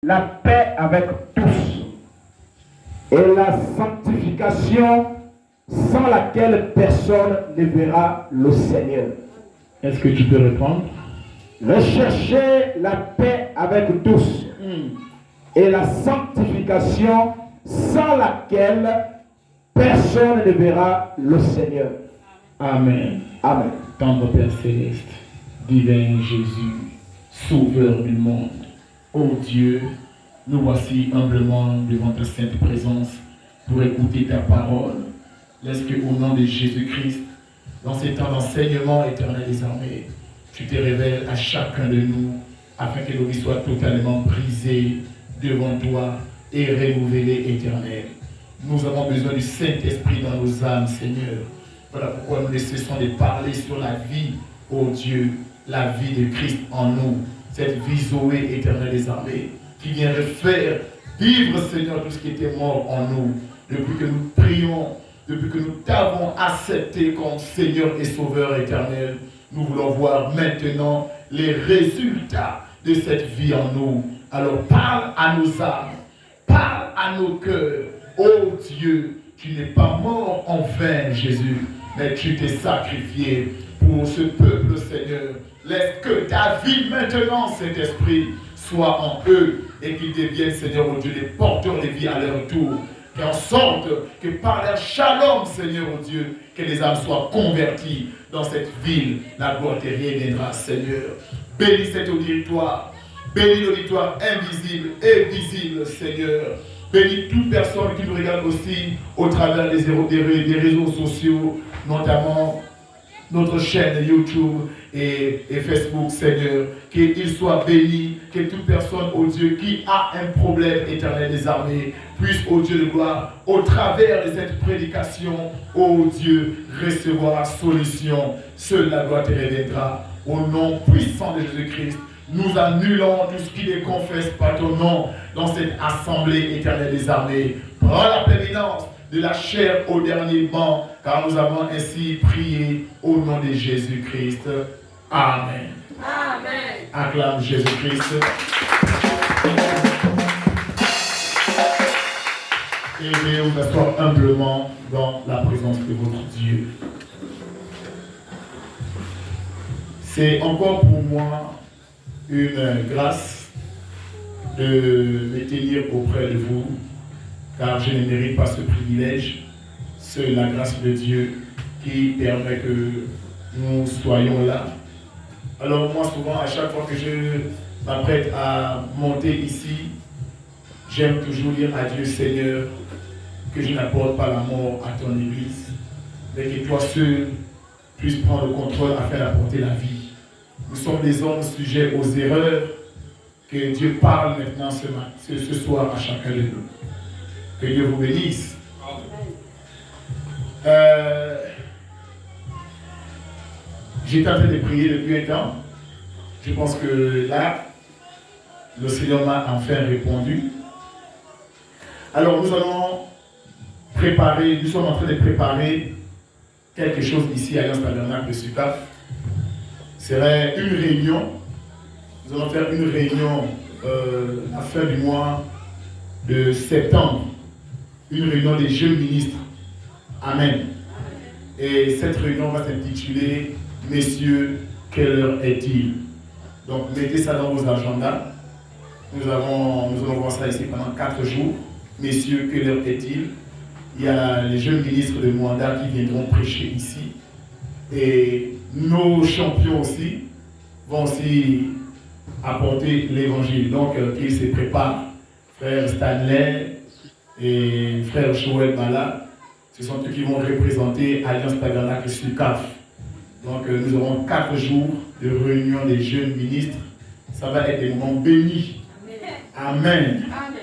la paix avec tous et la sanctification sans laquelle personne ne verra le Seigneur. Est-ce que tu peux répondre? Recherchez la paix avec tous et la sanctification sans laquelle personne ne verra le Seigneur. Amen. Amen. Tendre Père Céleste, divin Jésus, Sauveur du monde, ô Dieu, nous voici humblement devant ta sainte présence pour écouter ta parole. Laisse que au nom de Jésus-Christ, dans ces temps d'enseignement éternel des armées, tu te révèles à chacun de nous afin que nos vies soient totalement brisées devant toi et renouvelées éternel. Nous avons besoin du Saint-Esprit dans nos âmes, Seigneur. Voilà pourquoi nous ne cessons de parler sur la vie, ô Dieu, la vie de Christ en nous, cette vie Zoé éternelle des armées, qui vient refaire vivre, Seigneur, tout ce qui était mort en nous. Depuis que nous prions, depuis que nous t'avons accepté comme Seigneur et Sauveur éternel, nous voulons voir maintenant les résultats de cette vie en nous. Alors parle à nos âmes, parle à nos cœurs. Oh Dieu, tu n'es pas mort en vain, Jésus, mais tu t'es sacrifié pour ce peuple, Seigneur. Laisse que ta vie maintenant, Saint-Esprit, soit en eux et qu'ils deviennent, Seigneur, oh Dieu, les porteurs de vie à leur tour. En sorte que par leur shalom, Seigneur, oh Dieu, que les âmes soient converties dans cette ville. La gloire te reviendra, Seigneur. Bénis cet auditoire. Bénis l'auditoire invisible et visible, Seigneur. Bénis toute personne qui nous regarde aussi au travers des réseaux sociaux, notamment notre chaîne YouTube et Facebook, Seigneur. Qu'il soit béni, que toute personne, ô Dieu, qui a un problème éternel des armées, puisse, ô Dieu de gloire, au travers de cette prédication, ô Dieu, recevoir la solution. Seule la gloire te reviendra. Au nom puissant de Jésus-Christ, nous annulons tout ce qui ne confesse pas ton nom dans cette assemblée éternelle des armées. Prends la prééminence de la chair au dernier banc, car nous avons ainsi prié au nom de Jésus-Christ. Amen. Amen. Acclame Jésus-Christ. Et veuillez vous asseoir humblement dans la présence de votre Dieu. C'est encore pour moi une grâce de me tenir auprès de vous, car je ne mérite pas ce privilège. C'est la grâce de Dieu qui permet que nous soyons là. Alors moi souvent, à chaque fois que je m'apprête à monter ici, j'aime toujours dire à Dieu, Seigneur, que je n'apporte pas la mort à ton Église, mais que toi seul puisses prendre le contrôle afin d'apporter la vie. Nous sommes des hommes sujets aux erreurs. Que Dieu parle maintenant ce soir à chacun de nous. Que Dieu vous bénisse. J'étais en train de prier depuis un temps. Je pense que là, le Seigneur m'a enfin répondu. Alors nous sommes en train de préparer quelque chose ici à Alliance Tabernacle de Sukaf. Ce serait une réunion. Nous allons faire une réunion à la fin du mois de septembre. Une réunion des jeunes ministres. Amen. Et cette réunion va s'intituler « Messieurs, quelle heure est-il » Donc mettez ça dans vos agendas. Nous allons voir ça ici pendant 4 jours. « Messieurs, quelle heure est-il » Il y a les jeunes ministres de Mwanda qui viendront prêcher ici. Et nos champions aussi vont aussi apporter l'évangile. Donc, qu'ils se préparent. Frère Stanley et frère Joël Bala, ce sont eux qui vont représenter Alliance Tabernacle Sukaf. Donc, nous aurons 4 jours de réunion des jeunes ministres. Ça va être des moments bénis. Amen. Amen.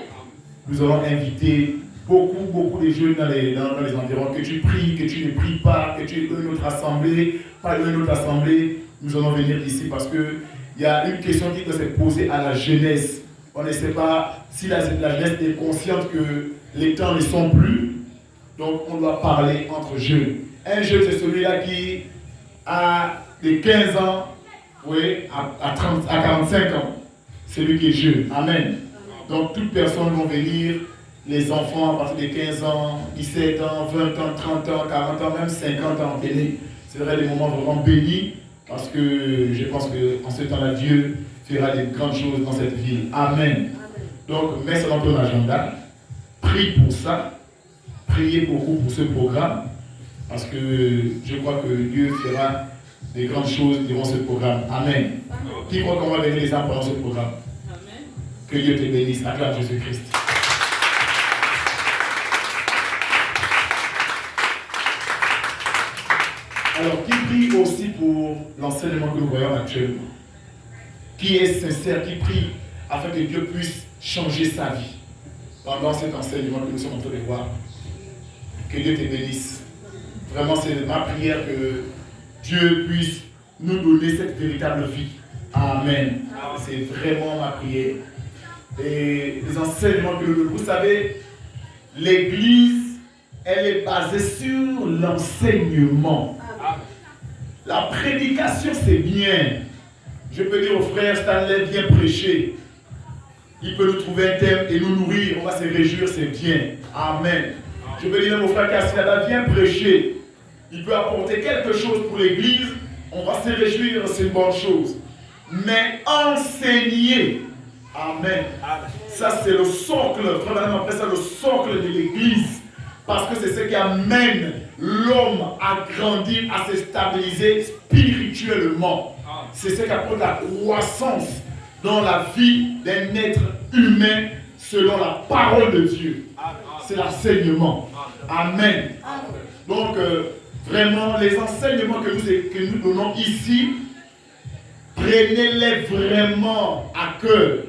Nous allons inviter beaucoup de jeunes dans les environs. Que tu pries, que tu ne pries pas, que tu es une autre assemblée, pas une autre assemblée. Nous allons venir ici parce que il y a une question qui doit se poser à la jeunesse. On ne sait pas si la jeunesse est consciente que les temps ne sont plus. Donc on doit parler entre jeunes. Un jeune, c'est celui-là qui a de 15 ans à 45 ans. C'est lui qui est jeune. Amen. Donc toutes personnes vont venir, les enfants à partir de 15 ans, 17 ans, 20 ans, 30 ans, 40 ans, même 50 ans, venez. C'est vrai, des moments vraiment bénis, parce que je pense qu'en ce temps-là, Dieu fera des grandes choses dans cette ville. Amen. Donc, mets ça dans ton agenda, prie pour ça, priez beaucoup pour ce programme, parce que je crois que Dieu fera des grandes choses durant ce programme. Amen. Qui croit qu'on va bénir les âmes pendant ce programme? Amen. Que Dieu te bénisse. Acclame Jésus-Christ. Alors, qui prie aussi pour l'enseignement que nous voyons actuellement? Qui est sincère, qui prie afin que Dieu puisse changer sa vie pendant cet enseignement que nous sommes en train de voir? Que Dieu te bénisse. Vraiment, c'est ma prière que Dieu puisse nous donner cette véritable vie. Amen. C'est vraiment ma prière. Et les enseignements que vous savez, l'Église, elle est basée sur l'enseignement. La prédication, c'est bien. Je peux dire au frère Stanley, viens prêcher. Il peut nous trouver un thème et nous nourrir. On va se réjouir, c'est bien. Amen. Je peux dire à mon frère Cassinada, viens prêcher. Il peut apporter quelque chose pour l'Église. On va se réjouir, c'est une bonne chose. Mais enseigner. Amen. Ça, c'est le socle. Vraiment, on appelle ça le socle de l'Église. Parce que c'est ce qui amène l'homme à grandir, à se stabiliser spirituellement. C'est ce qui apporte la croissance dans la vie d'un être humain selon la parole de Dieu. C'est l'enseignement. Amen. Donc, vraiment, les enseignements que nous donnons ici, prenez-les vraiment à cœur.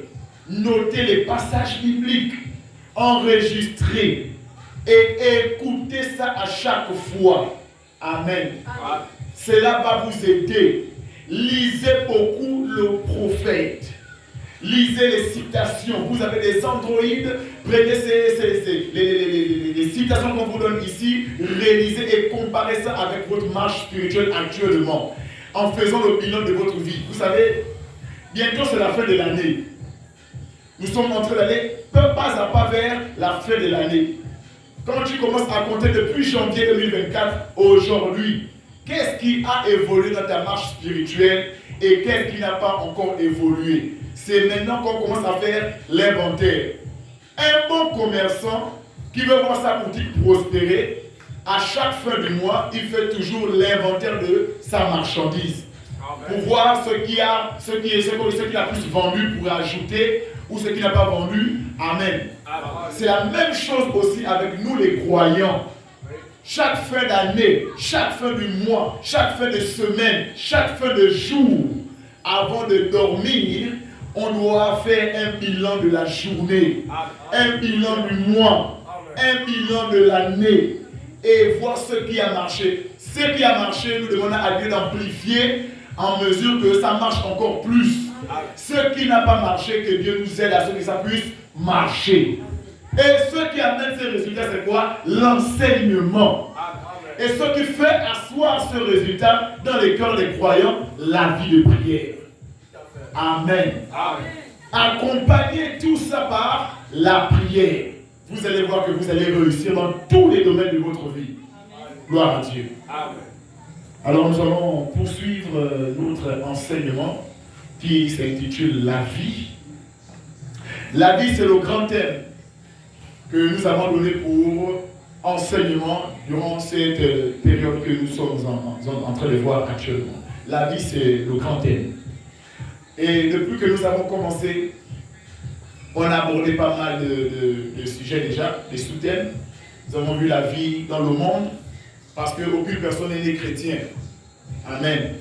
Notez les passages bibliques, enregistrez et écoutez ça à chaque fois. Amen. Cela va vous aider. Lisez beaucoup le prophète. Lisez les citations. Vous avez des androïdes. Prenez les citations qu'on vous donne ici. Réalisez et comparez ça avec votre marche spirituelle actuellement. En faisant le bilan de votre vie. Vous savez, bientôt c'est la fin de l'année. Nous sommes en train d'aller pas à pas vers la fin de l'année. Quand tu commences à compter depuis janvier 2024, aujourd'hui, qu'est-ce qui a évolué dans ta marche spirituelle et qu'est-ce qui n'a pas encore évolué? C'est maintenant qu'on commence à faire l'inventaire. Un bon commerçant qui veut voir sa boutique prospérer, à chaque fin du mois, il fait toujours l'inventaire de sa marchandise. Amen. Pour voir ce qu'il a plus vendu pour ajouter ou ce qu'il n'a pas vendu. Amen. C'est la même chose aussi avec nous les croyants. Chaque fin d'année, chaque fin du mois, chaque fin de semaine, chaque fin de jour, avant de dormir, on doit faire un bilan de la journée, un bilan du mois, un bilan de l'année et voir ce qui a marché. Ce qui a marché, nous demandons à Dieu d'amplifier en mesure que ça marche encore plus. Ce qui n'a pas marché, que Dieu nous aide à ce que ça puisse marcher. Et ce qui amène ces résultats, c'est quoi? L'enseignement. Et ce qui fait asseoir ce résultat dans les cœurs des croyants, la vie de prière. Amen. Accompagnez tout ça par la prière. Vous allez voir que vous allez réussir dans tous les domaines de votre vie. Gloire à Dieu. Alors nous allons poursuivre notre enseignement qui s'intitule La vie. La vie, c'est le grand thème que nous avons donné pour enseignement durant cette période que nous sommes en train de voir actuellement. La vie, c'est le grand thème. Et depuis que nous avons commencé, on a abordé pas mal de sujets déjà, des sous-thèmes. Nous avons vu la vie dans le monde, parce qu'aucune personne n'est née chrétien. Amen.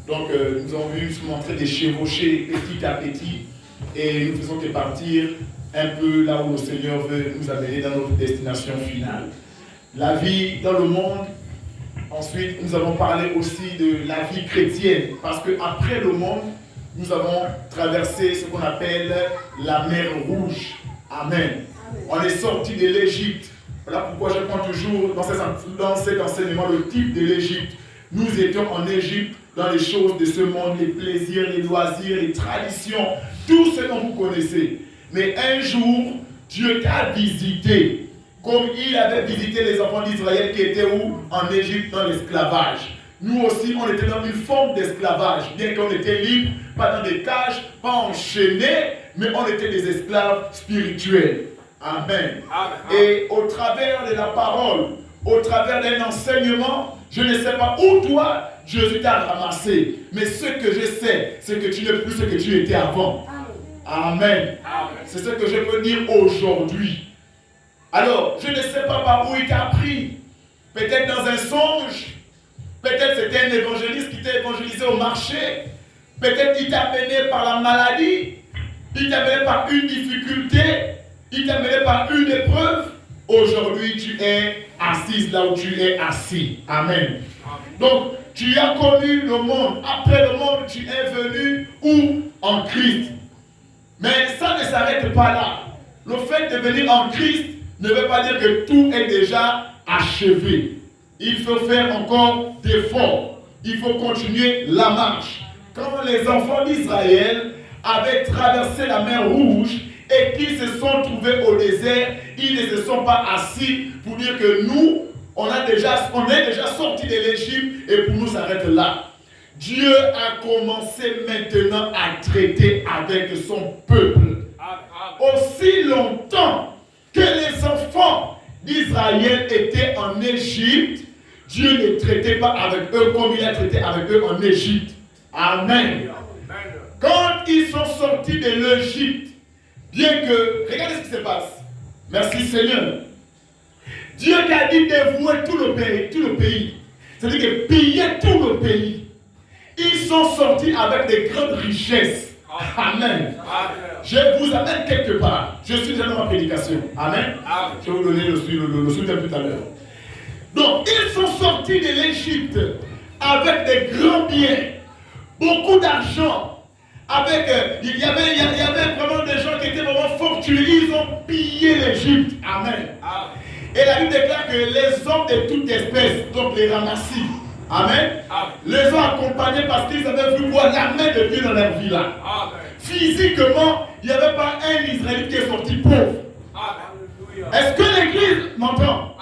Donc nous avons vu se montrer des chevauchés petit à petit, et nous faisons que partir un peu là où le Seigneur veut nous amener dans notre destination finale. La vie dans le monde. Ensuite, nous avons parlé aussi de la vie chrétienne, parce qu'après le monde, nous avons traversé ce qu'on appelle la mer Rouge. Amen. On est sorti de l'Égypte. Voilà pourquoi je prends toujours dans cet enseignement le type de l'Égypte. Nous étions en Égypte dans les choses de ce monde, les plaisirs, les loisirs, les traditions, tout ce dont vous connaissez. Mais un jour, Dieu t'a visité, comme il avait visité les enfants d'Israël qui étaient où? En Égypte, dans l'esclavage. Nous aussi, on était dans une forme d'esclavage, bien qu'on était libres, pas dans des cages, pas enchaînés, mais on était des esclaves spirituels. Amen. Amen. Et au travers de la parole, au travers d'un enseignement, je ne sais pas où toi, Jésus t'a ramassé. Mais ce que je sais, c'est que tu n'es plus ce que tu étais avant. Amen. Amen. C'est ce que je peux dire aujourd'hui. Alors, je ne sais pas par où il t'a pris. Peut-être dans un songe. Peut-être c'était un évangéliste qui t'a évangélisé au marché. Peut-être il t'a mené par la maladie. Il t'a mené par une difficulté. Il t'a mené par une épreuve. Aujourd'hui, tu es assise là où tu es assis. Amen. Donc, tu as connu le monde. Après le monde, tu es venu où? En Christ. Mais ça ne s'arrête pas là. Le fait de venir en Christ ne veut pas dire que tout est déjà achevé. Il faut faire encore d'efforts. Il faut continuer la marche. Quand les enfants d'Israël avaient traversé la mer Rouge et qu'ils se sont trouvés au désert, ils ne se sont pas assis pour dire que nous, on est déjà sortis de l'Égypte et pour nous ça s'arrête là. Dieu a commencé maintenant à traiter avec son peuple. Aussi longtemps que les enfants d'Israël étaient en Égypte, Dieu ne traitait pas avec eux comme il a traité avec eux en Égypte. Amen. Quand ils sont sortis de l'Égypte, bien que, regardez ce qui se passe. Merci Seigneur. Dieu qui a dit dévouer tout le pays. C'est-à-dire que piller tout le pays. Ils sont sortis avec des grandes richesses. Amen. Je vous amène quelque part. Je suis déjà dans ma prédication. Amen. Je vais vous donner le soutien tout à l'heure. Donc, ils sont sortis de l'Égypte avec des grands biens, beaucoup d'argent. Il y avait vraiment des gens qui étaient vraiment fortunés. Ils ont pillé l'Égypte. Amen. Et la Bible déclare que les hommes de toute espèce, donc les ramassis, amen, les ont accompagnés parce qu'ils avaient vu voir la main de Dieu dans leur vie là. Physiquement, il n'y avait pas un Israélite qui est sorti pauvre. Est-ce que l'Église m'entend?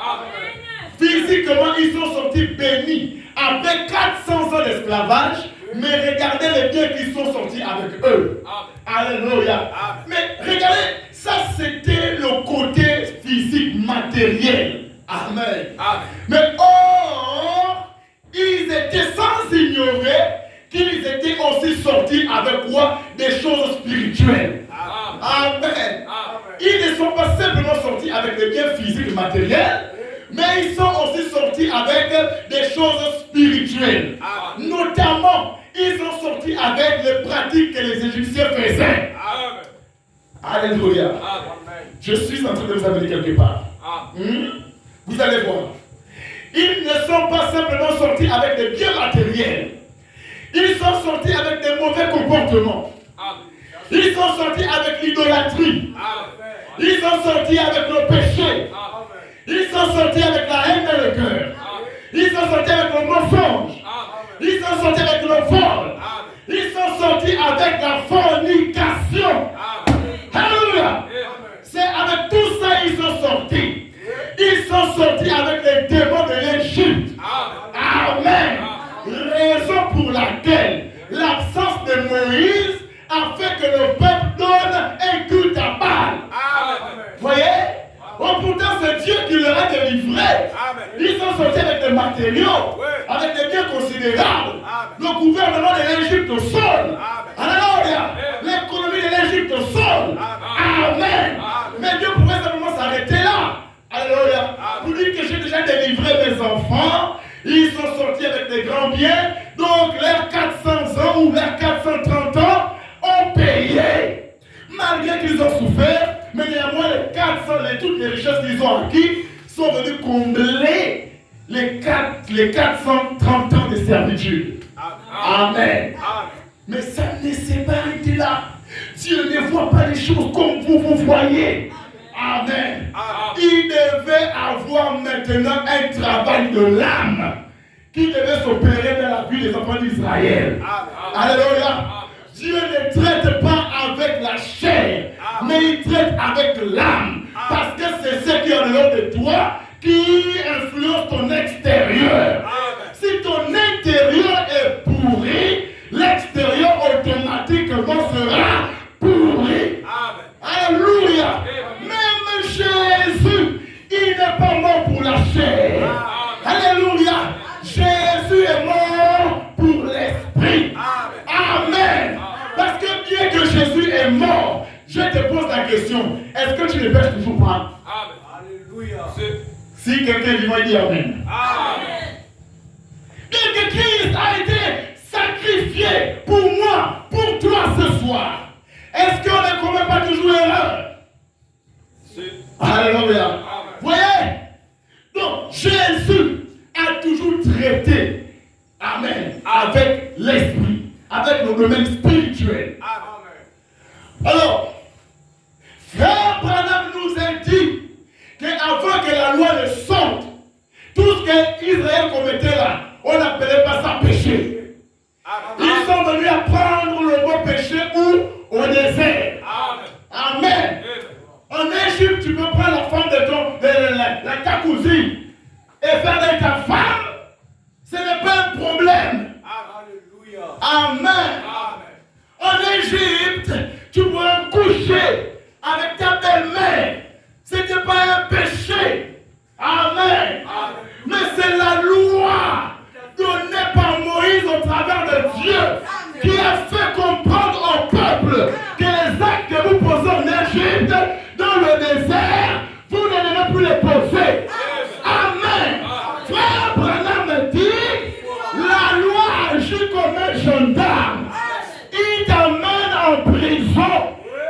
Physiquement, ils sont sortis bénis avec 400 ans d'esclavage, mais regardez les biens qui sont sortis avec eux. Alléluia. Mais regardez, ça c'était le côté physique, matériel. Amen. Mais or, ils étaient sans ignorer qu'ils étaient aussi sortis avec quoi? Des choses spirituelles. Amen. Ils ne sont pas simplement sortis avec des biens physiques et matériels, mais ils sont aussi sortis avec des choses spirituelles. Notamment, ils sont sortis avec les pratiques que les Égyptiens faisaient. Alléluia. Je suis en train de vous amener quelque part. Vous allez voir. Ils ne sont pas simplement sortis avec des biens matériels. Ils sont sortis avec des mauvais comportements. Ils sont sortis avec l'idolâtrie. Ils sont sortis avec le péché. Ils sont sortis avec la haine dans le cœur. Ils sont sortis avec le mensonge. Ils sont sortis avec le vol. Ils sont sortis avec la fornication. Alléluia. C'est avec tout ça qu'ils sont sortis. Ils sont sortis avec les démons de l'Égypte. Amen. Raison pour laquelle l'absence de Moïse a fait que le peuple donne un culte à Baal. Voyez? Oh, pourtant c'est Dieu qui leur a délivré. Ils sont sortis avec des matériaux, avec des biens considérables. Le gouvernement de l'Égypte au sol. Alléluia. L'économie de l'Égypte au sol. Amen. Mais Dieu pouvait simplement s'arrêter là. Alléluia. Pour dire que j'ai déjà délivré mes enfants. Ils sont sortis avec des grands biens. Donc leurs 400 ans ou leurs 430 ans ont payé. Malgré qu'ils ont souffert, mais néanmoins les 400, toutes les richesses qu'ils ont acquis sont venus combler les 430 ans de servitude. Amen. Mais ça ne s'est pas arrêté là. Dieu ne voit pas les choses comme vous voyez. Amen. Il devait avoir maintenant un travail de l'âme qui devait s'opérer dans la vie des enfants d'Israël. Alléluia. Dieu ne traite pas avec la chair, mais il traite avec l'âme. Parce que c'est ce qui est en dehors de toi qui influence ton extérieur. Si ton intérieur est pourri, l'extérieur automatiquement sera pourri. Alléluia. Même Jésus, il n'est pas mort pour la chair. Alléluia. Jésus est mort pour l'esprit. Amen. Parce que bien que Jésus est mort, je te pose la question, est-ce que tu ne pêches toujours pas? Alléluia. Si quelqu'un est vivant, il dit Amen. Amen. Bien que Christ a été sacrifié pour moi, pour toi ce soir, est-ce qu'on ne commet pas toujours erreur? Alléluia. Vous voyez? Donc, Jésus a toujours traité, amen, avec l'esprit, avec le domaine spirituel. Amen. Alors, Frère Branham nous a dit qu'avant que la loi ne sorte, tout ce qu'Israël commettait là, on n'appelait pas ça péché. Amen. Ils sont venus apprendre le mot péché où? Au désert. Amen. Amen. En Égypte, tu peux prendre la femme de ta cousine et faire d'elle ta femme. Ce n'est pas un problème. Alléluia. Amen. Amen. En Égypte, tu pourrais coucher avec ta belle-mère. Ce n'était pas un péché. Amen. Amen. Mais c'est la loi donnée par Moïse au travers de Dieu qui a fait comprendre au peuple que les actes que vous posez en Égypte, dans le désert, vous ne devez plus les poser. Amen. Frère Branham dit, la loi agit comme un gendarme. Il t'amène en prison.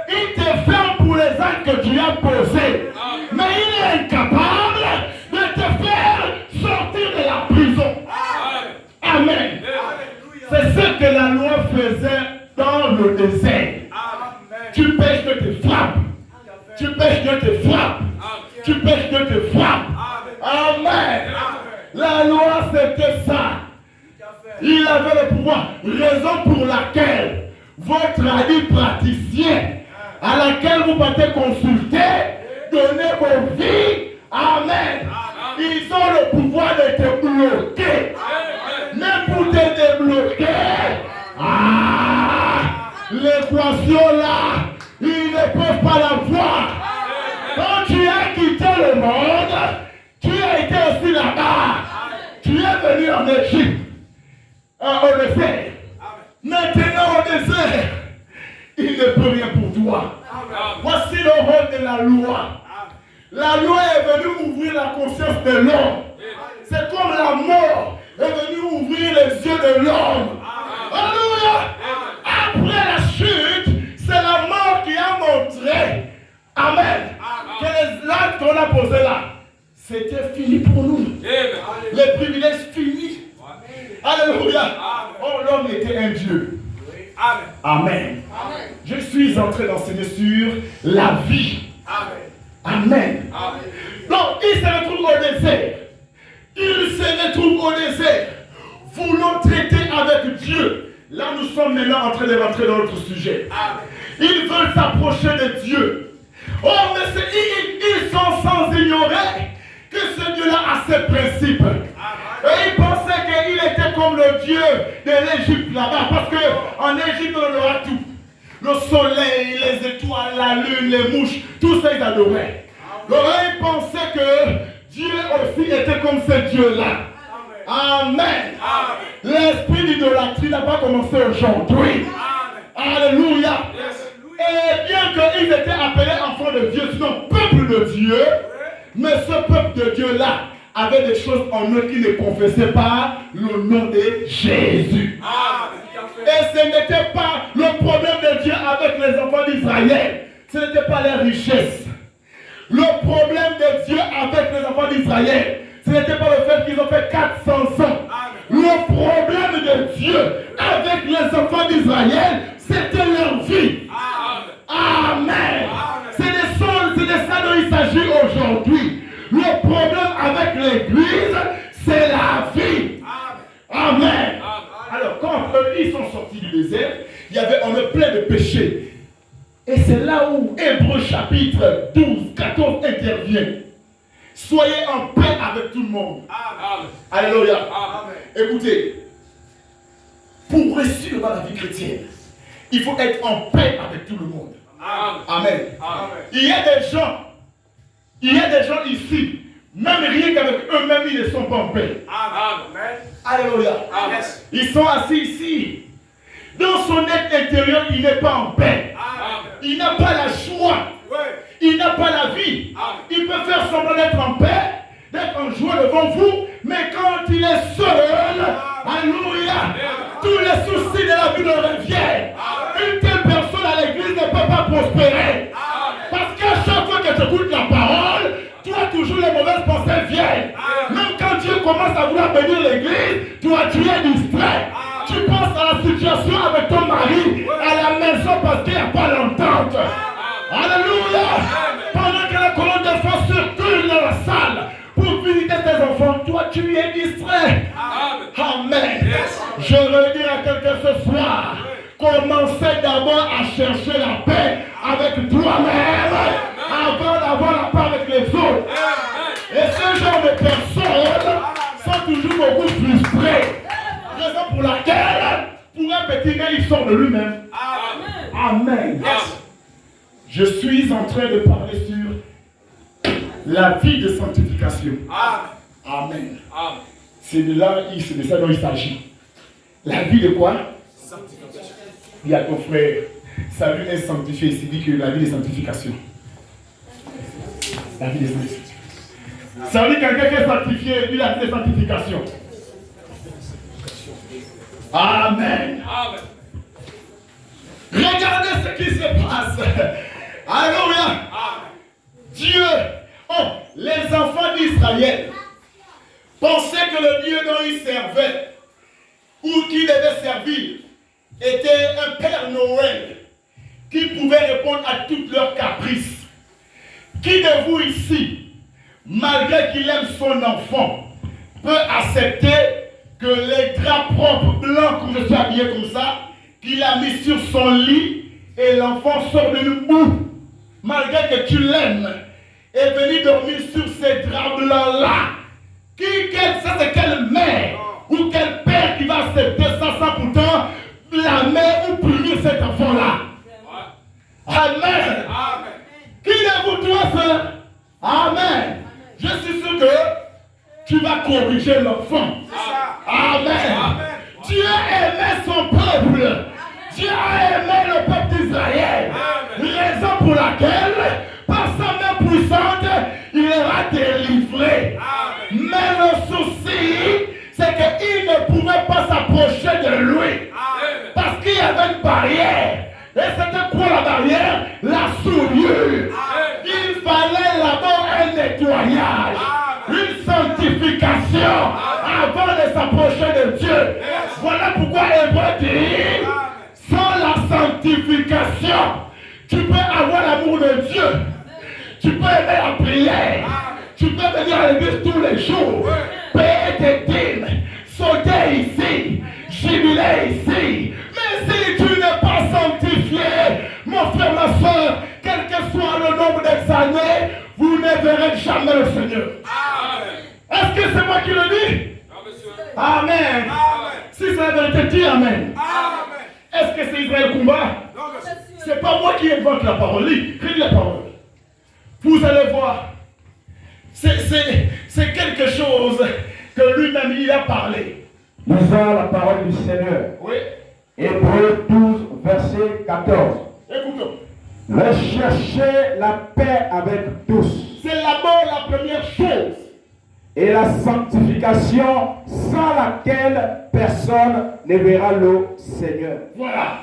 Il te ferme pour les actes que tu as posés. Mais il est incapable de te faire sortir de la prison. Amen. C'est ce que la loi faisait dans le désert. Tu pêches, Dieu te frappe. Tu pêches, Dieu te frappe. Tu pêches, Dieu te frappe. Amen. La loi, c'était ça. Il avait le pouvoir. Raison pour laquelle votre ami praticien, à laquelle vous partez consulter, donnez vos vies. Amen. Ils ont le pouvoir de te bloquer. Mais pour te débloquer, l'équation là, ils ne peuvent pas la voir. Quand tu as quitté le monde, tu as été aussi là-bas. Tu es venu en Égypte, au désert. Maintenant au désert, il ne peut rien pour toi. Voici le rôle de la loi. La loi est venue ouvrir la conscience de l'homme. C'est comme la mort est venue ouvrir les yeux de l'homme. Alléluia. Après la chute, c'est la mort qui a montré, amen, que les actes qu'on a posés là, c'était fini pour nous. Les privilèges finis. Alléluia. Oh, l'homme était un Dieu. Amen. Je suis en train d'enseigner sur la vie. Amen. Donc, il se retrouve au désert. Il se retrouve au désert. Voulant traiter avec Dieu. Là, nous sommes maintenant en train de rentrer dans notre sujet. Ils veulent s'approcher de Dieu. Oh, mais ils sont sans ignorer que ce Dieu-là a ses principes. Et ils pensaient qu'il était comme le Dieu de l'Égypte là-bas. Parce qu'en Égypte, on aura tout. Le soleil, les étoiles, la lune, les mouches, tout ça, ils adoraient. Alors, ils pensaient que Dieu aussi était comme ce Dieu-là. Amen. L'esprit d'idolâtrie n'a pas commencé aujourd'hui. Alléluia. Et bien qu'ils étaient appelés enfants de Dieu, sinon peuple de Dieu, mais ce peuple de Dieu-là avait des choses en eux qui ne confessaient pas le nom de Jésus. Et ce n'était pas le problème de Dieu avec les enfants d'Israël. Ce n'était pas les richesses. Le problème de Dieu avec les enfants d'Israël, ce n'était pas le fait qu'ils ont fait 400 ans. Le problème de Dieu avec les enfants d'Israël, c'était leur vie. Amen. C'est de ça dont il s'agit aujourd'hui. Le problème avec l'Église, c'est la vie. Amen. Alors, quand ils sont sortis du désert, il y avait plein de péchés. Et c'est là où Hébreux chapitre 12, 14 intervient. Soyez en paix avec tout le monde. Amen. Alléluia. Amen. Écoutez, pour réussir dans la vie chrétienne, il faut être en paix avec tout le monde. Amen. Amen. Amen. Il y a des gens ici, même rien qu'avec eux-mêmes, ils ne sont pas en paix. Amen. Alléluia. Amen. Ils sont assis ici. Dans son être intérieur, il n'est pas en paix. Amen. Il n'a pas la joie. Ouais. Il n'a pas la vie. Amen. Il peut faire semblant d'être en paix, d'être en joie devant vous, mais quand il est seul, alléluia, tous les soucis de la vie lui reviennent. Une telle personne à l'église ne peut pas prospérer. Parce qu'à chaque fois que tu écoutes la parole, toi toujours les mauvaises pensées viennent. Même quand Dieu commence à vouloir bénir l'église, tu es distrait. Tu penses à la situation avec ton mari à la maison parce qu'il n'y a pas l'entente. Alléluia. Pendant que la colonne de feu circule dans la salle pour visiter tes enfants, toi tu es distrait. Amen. Je veux dire à quelqu'un ce soir, commencez d'abord à chercher la paix avec toi-même avant d'avoir la paix avec les autres. Et ce genre de personnes sont toujours beaucoup frustrées. Raison pour laquelle, pour un petit gars, il sort de lui-même. Amen. Je suis en train de parler sur la vie de sanctification. Amen. C'est de ça dont il s'agit. La vie de quoi? Sanctification. Il y a ton frère, salut un sanctifié, il dit que la vie de sanctification. La vie de sanctification. Ça veut dire quelqu'un qui est sanctifié, lui la vie de sanctification. Amen. Amen. Regardez ce qui se passe. Alléluia. Dieu, les enfants d'Israël pensaient que le Dieu dont ils servaient, ou qui devait servir, était un Père Noël qui pouvait répondre à toutes leurs caprices. Qui de vous ici, malgré qu'il aime son enfant, peut accepter que les draps propres, blancs, comme je suis habillé comme ça, qu'il a mis sur son lit et l'enfant sort de nous, malgré que tu l'aimes, et venir dormir sur ces draps blancs-là? Ça c'est quelle mère ou quel père qui va accepter ça sans pourtant la mère ou punir cet enfant-là? Amen. Qui de vous doit ça? Amen. Je suis sûr que tu vas corriger l'enfant. Amen. Dieu aimait son peuple. Dieu a aimé le peuple d'Israël. Raison pour laquelle, par sa main puissante, il ira délivré. Mais le souci, c'est qu'il ne pouvait pas s'approcher de lui. Parce qu'il y avait une barrière. Et c'était quoi la barrière? La souillure. Il fallait là-bas un nettoyage, une sanctification avant de s'approcher de Dieu. Voilà pourquoi Hébreu dit, sans la sanctification, tu peux avoir l'amour de Dieu. Tu peux aimer la prière. Tu peux venir à l'église tous les jours. Payer tes dîmes. Sauter ici. Jubiler ici. Mais si tu n'es pas sanctifié, mon frère, ma soeur, quel que soit le nombre d'années, vous ne verrez jamais le Seigneur. Est-ce que c'est moi qui le dis? Amen. Si c'est la vérité, dis Amen. Est-ce que c'est Israël combat? C'est pas moi qui invente la parole. Lis la parole. Vous allez voir. C'est quelque chose que lui-même il a parlé. Lisons la parole du Seigneur. Oui. Hébreux 12, verset 14. Écoutons. Recherchez la paix avec tous. C'est d'abord la première chose. Et la sanctification sans laquelle personne ne verra le Seigneur. Voilà.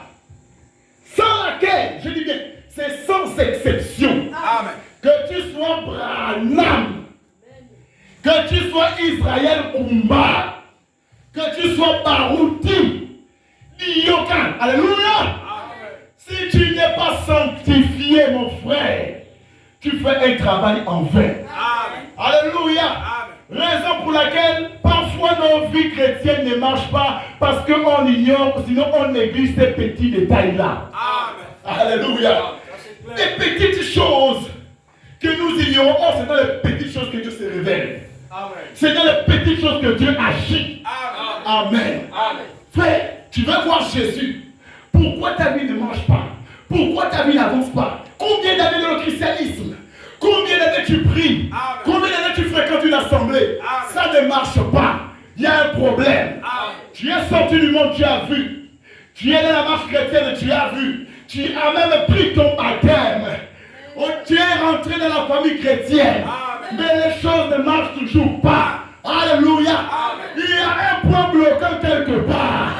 Sans laquelle, je dis bien, c'est sans exception. Amen. Que tu sois Branham, que tu sois Israël Kumba, que tu sois Barouti, Yokan. Alléluia. Si tu n'es pas sanctifié, mon frère, tu fais un travail en vain. Alléluia. Raison pour laquelle parfois nos vies chrétiennes ne marchent pas parce qu'on ignore, sinon on néglige ces petits détails-là. Alléluia. Des petites choses que nous ignorons. Oh, c'est dans les petites choses que Dieu se révèle. C'est dans les petites choses que Dieu agit. Amen. Frère, tu veux voir Jésus. Pourquoi ta vie ne marche pas? Pourquoi ta vie n'avance pas? Combien d'années dans le christianisme? Combien d'années tu pries? Combien d'années tu fréquentes une assemblée? Ça ne marche pas. Il y a un problème. Tu es sorti du monde, tu as vu. Tu es dans la marche chrétienne, tu as vu. Tu as même pris ton baptême. Tu es rentré dans la famille chrétienne. Mais les choses ne marchent toujours pas. Alléluia. Il y a un point bloquant quelque part.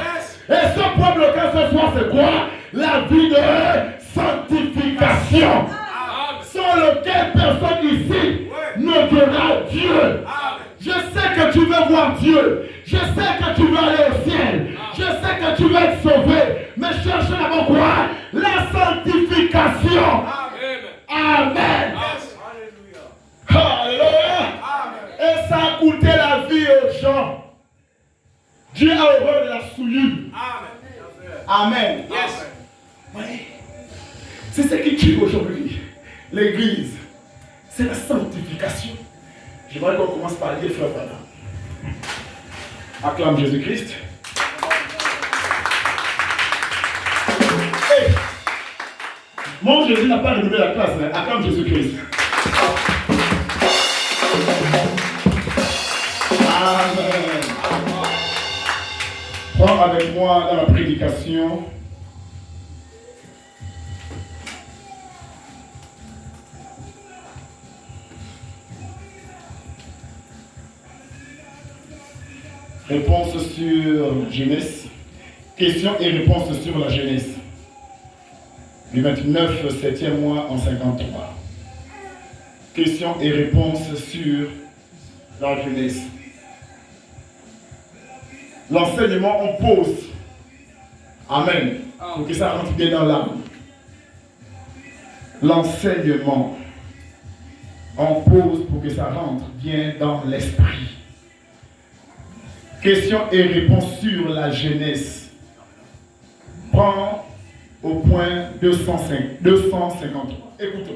Et ce point bloquant ce soir, c'est quoi? La vie de sanctification. Sans lequel personne ici ne verra Dieu. Je sais que tu veux voir Dieu. Je sais que tu veux aller au ciel. Je sais que tu veux être sauvé. Mais cherche d'abord quoi? La sanctification. Amen. Alléluia. Et ça a coûté la vie aux gens. Dieu a horreur de la souillure. Amen. Oui. C'est ce qui tue aujourd'hui l'Église. C'est la sanctification. J'aimerais qu'on commence par lire frère Branham. Acclame Jésus-Christ. Hey. Mon Jésus n'a pas renouvelé la classe, mais acclame Jésus-Christ. Amen. Prends avec moi dans la prédication. Réponse sur Genèse. Questions et réponses sur la Genèse. Le 29, 7e mois en 53. Questions et réponses sur la Genèse. L'enseignement, on pose. Amen. Pour que ça rentre bien dans l'âme. L'enseignement, on pose pour que ça rentre bien dans l'esprit. Questions et réponses sur la Genèse. Prends au point 253. Écoutons.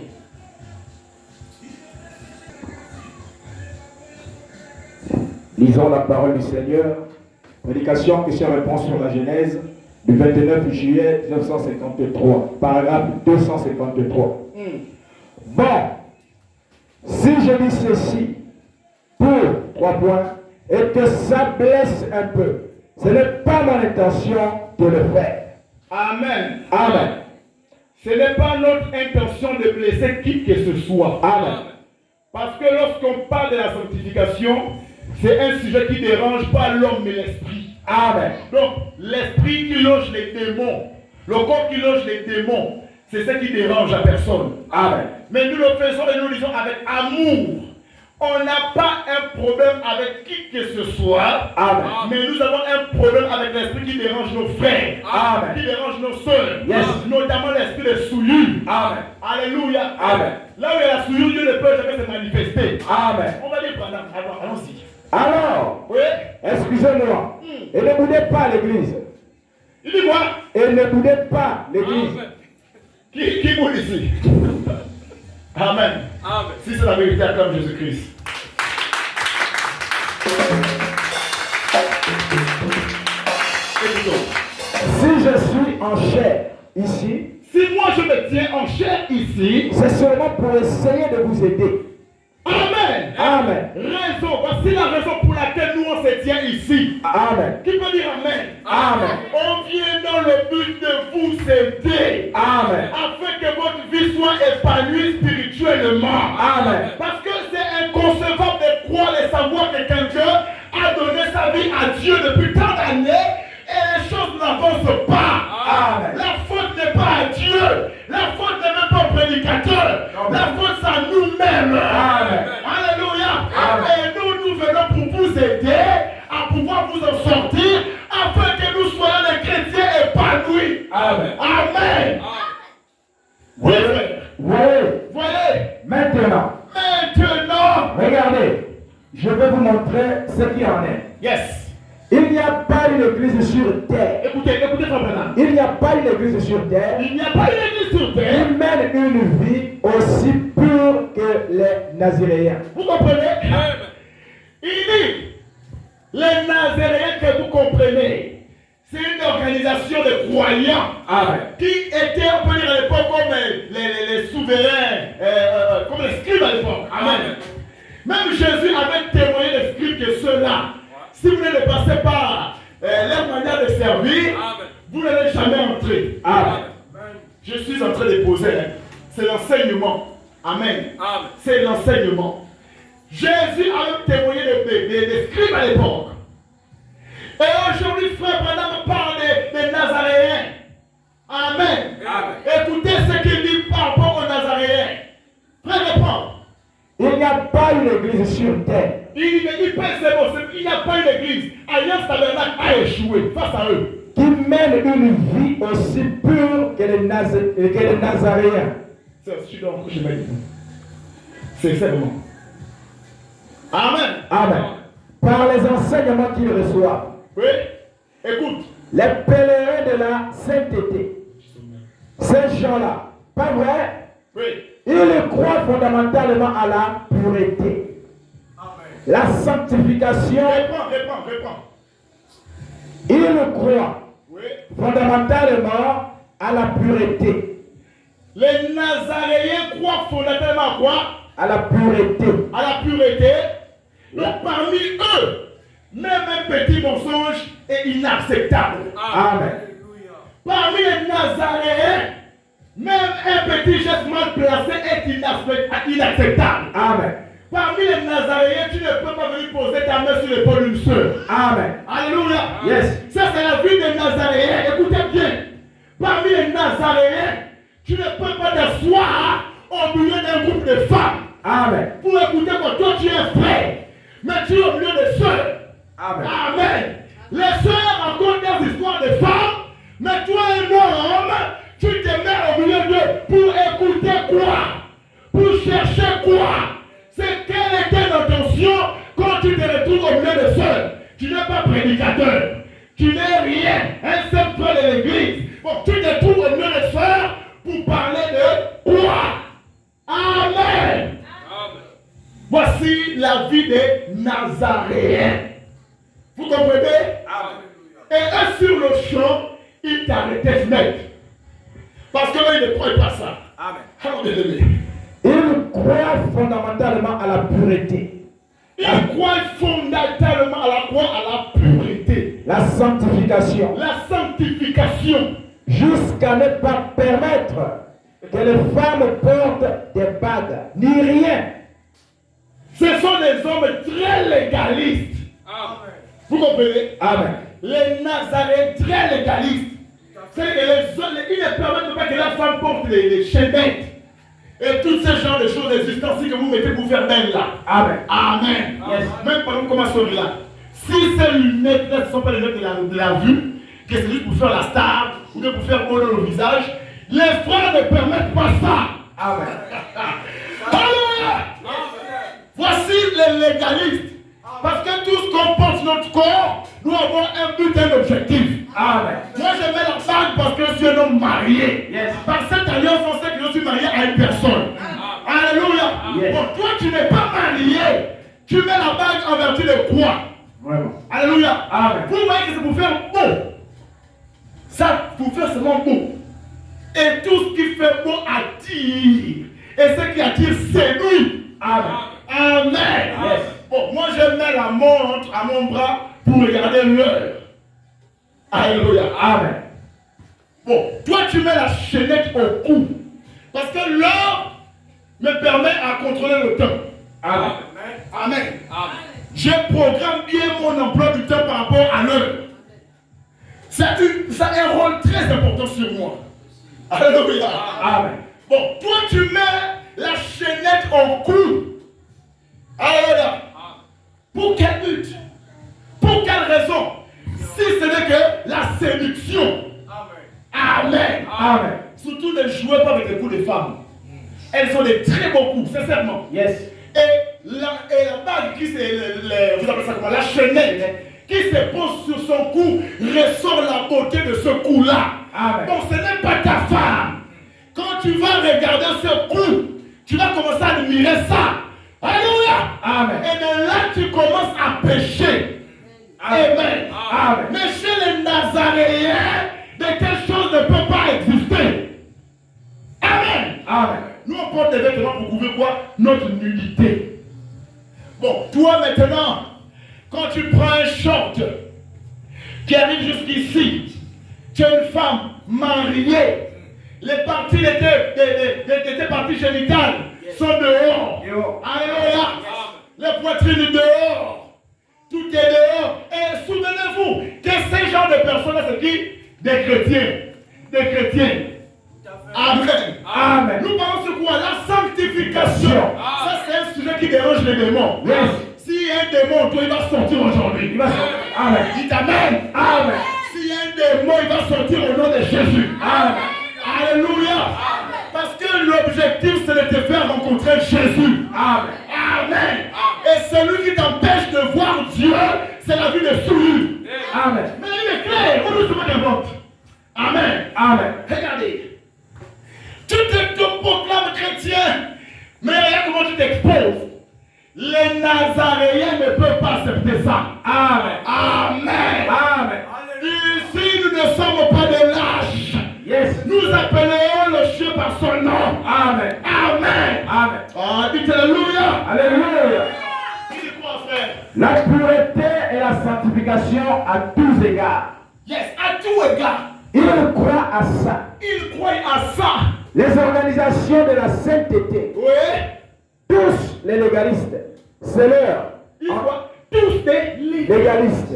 Lisons la parole du Seigneur. Prédication, question-réponse sur la Genèse du 29 juillet 1953. Paragraphe 253. Bon, si je dis ceci pour 3 points et que ça blesse un peu, ce n'est pas mon intention de le faire. Amen. Amen. Ce n'est pas notre intention de blesser qui que ce soit. Amen. Parce que lorsqu'on parle de la sanctification, c'est un sujet qui dérange pas l'homme mais l'esprit. Amen. Donc, l'esprit qui loge les démons, le corps qui loge les démons, c'est ce qui dérange la personne. Amen. Mais nous le faisons et nous le disons avec amour. On n'a pas un problème avec qui que ce soit. Amen. Mais nous avons un problème avec l'esprit qui dérange nos frères. Amen. Qui dérange nos soeurs. Yes. Notamment l'esprit de souillure. Amen. Alléluia. Amen. Là où il y a la souillure, Dieu ne peut jamais se manifester. Amen. On va dire, allons-y. Alors, Oui. excusez-moi, et ne boudez pas l'église. Il dit quoi? Et ne boudez pas l'église. Qui boude ici? Amen. Amen. Si c'est la vérité, acclame Jésus-Christ. Écoutons. Si je suis en chair ici, Si moi je me tiens en chair ici, c'est seulement pour essayer de vous aider. Amen. Amen. Raison. Voici la raison pour laquelle nous on se tient ici. Amen. Qui peut dire Amen? Amen. On vient dans le but de vous aider. Amen. Afin que votre vie soit épanouie spirituellement. Amen. Parce que c'est inconcevable de croire et savoir que quelqu'un a donné sa vie à Dieu depuis tant d'années et les choses n'avancent pas. Amen. La faute n'est pas à Dieu. La faute n'est même pas au prédicateur. La faute c'est à nous-mêmes. Amen. Alléluia. Amen. Et nous venons pour vous aider à pouvoir vous en sortir afin que nous soyons des chrétiens épanouis. Amen. Amen. Oui, frère. Voyez, Voyez. maintenant, Maintenant. regardez, je vais vous montrer ce qu'il en est. Yes. Il n'y a pas une église sur terre. Écoutez Frère Branham. Il n'y a pas une église sur terre. Il n'y a pas une église sur terre. Il mène une vie aussi pure que les Naziréens. Vous comprenez? Il dit, les Nazaréens que vous comprenez, c'est une organisation de croyants. Amen. Qui étaient, on peut dire à l'époque, comme les souverains, comme les scribes à l'époque. Amen. Même Jésus avait témoigné les scribes que ceux-là, si vous ne passez pas leur manière de servir, vous n'allez jamais entrer. Amen. Je suis en train de poser. C'est l'enseignement. Amen. C'est l'enseignement. Jésus a même témoigné des scribes à l'époque. Et aujourd'hui, Frère Branham parle des Nazaréens. Amen. Écoutez ce qu'il dit par rapport aux Nazaréens. Frère, réponds. Il n'y a pas une église sur terre. Il pense ces mots. Il n'y a pas une église. Alliance Tabernacle a échoué face à eux. Qui mène une vie aussi pure que les Nazaréens. C'est simplement. Amen. Amen. Par les enseignements qu'ils reçoivent. Oui. Écoute. Les pèlerins de la sainteté. Ces gens-là. Pas vrai? Oui. Ils croient fondamentalement à la pureté. Amen. La sanctification. Réponds. Ils croient Oui. fondamentalement à la pureté. Les Nazaréens croient fondamentalement à quoi? À la pureté. À la pureté. Donc parmi eux, même un petit mensonge est inacceptable. Amen. Parmi les Nazaréens, même un petit geste mal placé est inacceptable. Amen. Parmi les Nazaréens, tu ne peux pas venir poser ta main sur l'épaule d'une sœur. Amen. Alléluia. Yes. Ça, c'est la vie des Nazaréens. Écoutez bien. Parmi les Nazaréens, tu ne peux pas t'asseoir au milieu d'un groupe de femmes. Amen. Pour écouter que toi, tu es un frère. Mais tu es au milieu des sœurs. Amen. Amen. Les sœurs racontent des histoires de femmes. Mais toi, un homme, tu te mets au milieu d'eux pour écouter quoi? Pour chercher quoi? C'est quelle était l'intention quand tu te retrouves au milieu des sœurs? Tu n'es pas prédicateur. Tu n'es rien. Un seul frère de l'église. Bon, tu te trouves au milieu des sœurs pour parler de quoi? Amen. Voici la vie des Nazaréens. Vous comprenez? Amen. Et eux sur le champ, ils t'arrêtaient net. Parce que eux, ils ne croient pas ça. Amen. Alléluia. Ils croient fondamentalement à la pureté. Ils croient fondamentalement à la quoi? À la pureté. La sanctification. La sanctification. Jusqu'à ne pas permettre que les femmes portent des bagues, ni rien. Ce sont des hommes très légalistes. Amen. Vous comprenez? Amen. Les Nazaréens très légalistes. C'est que ils ne permettent pas que la femme porte les chaînettes. Et tous ces genres de choses existantes que vous mettez pour faire belle là. Amen. Amen. Yes. Même pendant qu'on commence là. Si ces lunettes là ne sont pas les lunettes de la vue, que c'est juste pour faire la star, ou bien pour faire honneur au visage, les frères ne permettent pas ça. Amen. Alléluia. Voici les légalistes. Parce que tout ce qu'on porte sur notre corps, nous avons un but, un objectif. Amen. Moi, je mets la bague parce que je suis un homme marié. Yes. Par cette alliance, on sait que je suis marié à une personne. Alléluia. Yes. Bon, toi, tu n'es pas marié. Tu mets la bague en vertu de quoi? Vraiment. Alléluia. Amen. Vous voyez que c'est pour faire beau. Ça, pour faire seulement beau. Et tout ce qui fait beau attire. Et ce qui attire séduit. Amen. Amen. Yes. Bon, moi je mets la montre à mon bras pour regarder l'heure. Alléluia. Amen. Bon, toi tu mets la chaînette au cou. Parce que l'heure me permet à contrôler le temps. Amen. Amen. Je programme bien mon emploi du temps par rapport à l'heure. Ça a un rôle très important sur moi. Alléluia. Amen. Bon, toi tu mets la chaînette au cou. Alléluia. Pour quel but? Pour quelle raison? Si ce n'est que la séduction. Amen. Amen. Surtout ne jouez pas avec les coups des femmes. Elles ont des très beaux coups, sincèrement. Yes. Et la bague qui c'est, vous appelez ça comment? La chaînette. qui se pose sur son cou ressort la beauté de ce cou-là. Bon, ce n'est pas ta femme. Quand tu vas regarder ce cou, tu vas commencer à admirer ça. Alléluia. Amen. Et bien là, tu commences à pécher. Amen. Amen. Mais chez les Nazaréens, de telles choses ne peuvent pas exister. Amen. Amen. Nous, on porte des vêtements pour couvrir quoi? Notre nudité. Bon, toi maintenant, quand tu prends un short qui arrive jusqu'ici, tu es une femme mariée, les parties des parties génitales sont dehors. Alléluia. Les poitrines dehors. Tout est dehors. Et souvenez-vous que ces genres de personnes, c'est qui? Des chrétiens. Des chrétiens. Amen. Amen. Nous parlons sur quoi? La sanctification. Ça, c'est un sujet qui dérange les démons. Yes. S'il y a un démon, toi, il va sortir aujourd'hui. Il va sortir. Amen. Dites Amen. Amen. S'il y a un démon, il va sortir au nom de Jésus. Amen. Alléluia. Parce que l'objectif, c'est de te faire rencontrer Jésus. Amen. Amen. Et celui qui t'empêche de voir Dieu, c'est la vie de souillure. Amen. Mais il est clair, on nous soumet des votes. Amen. Amen. Regardez. Tu te proclames chrétien, mais regarde comment tu t'exposes. Les Nazaréens ne peuvent pas accepter ça. Amen. Amen. Amen. Ici, nous ne sommes pas des lâches. Yes. Nous appellerons le chien par son nom. Amen. Amen. Amen. Ah, dites Alléluia. Alléluia. Il dit quoi, frère? La pureté et la sanctification à tous égards. Yes, à tout égard. Il croit à ça. Il croit à ça. Les organisations de la sainteté, Oui. tous les légalistes, c'est leur. Il croit tous des Légalistes.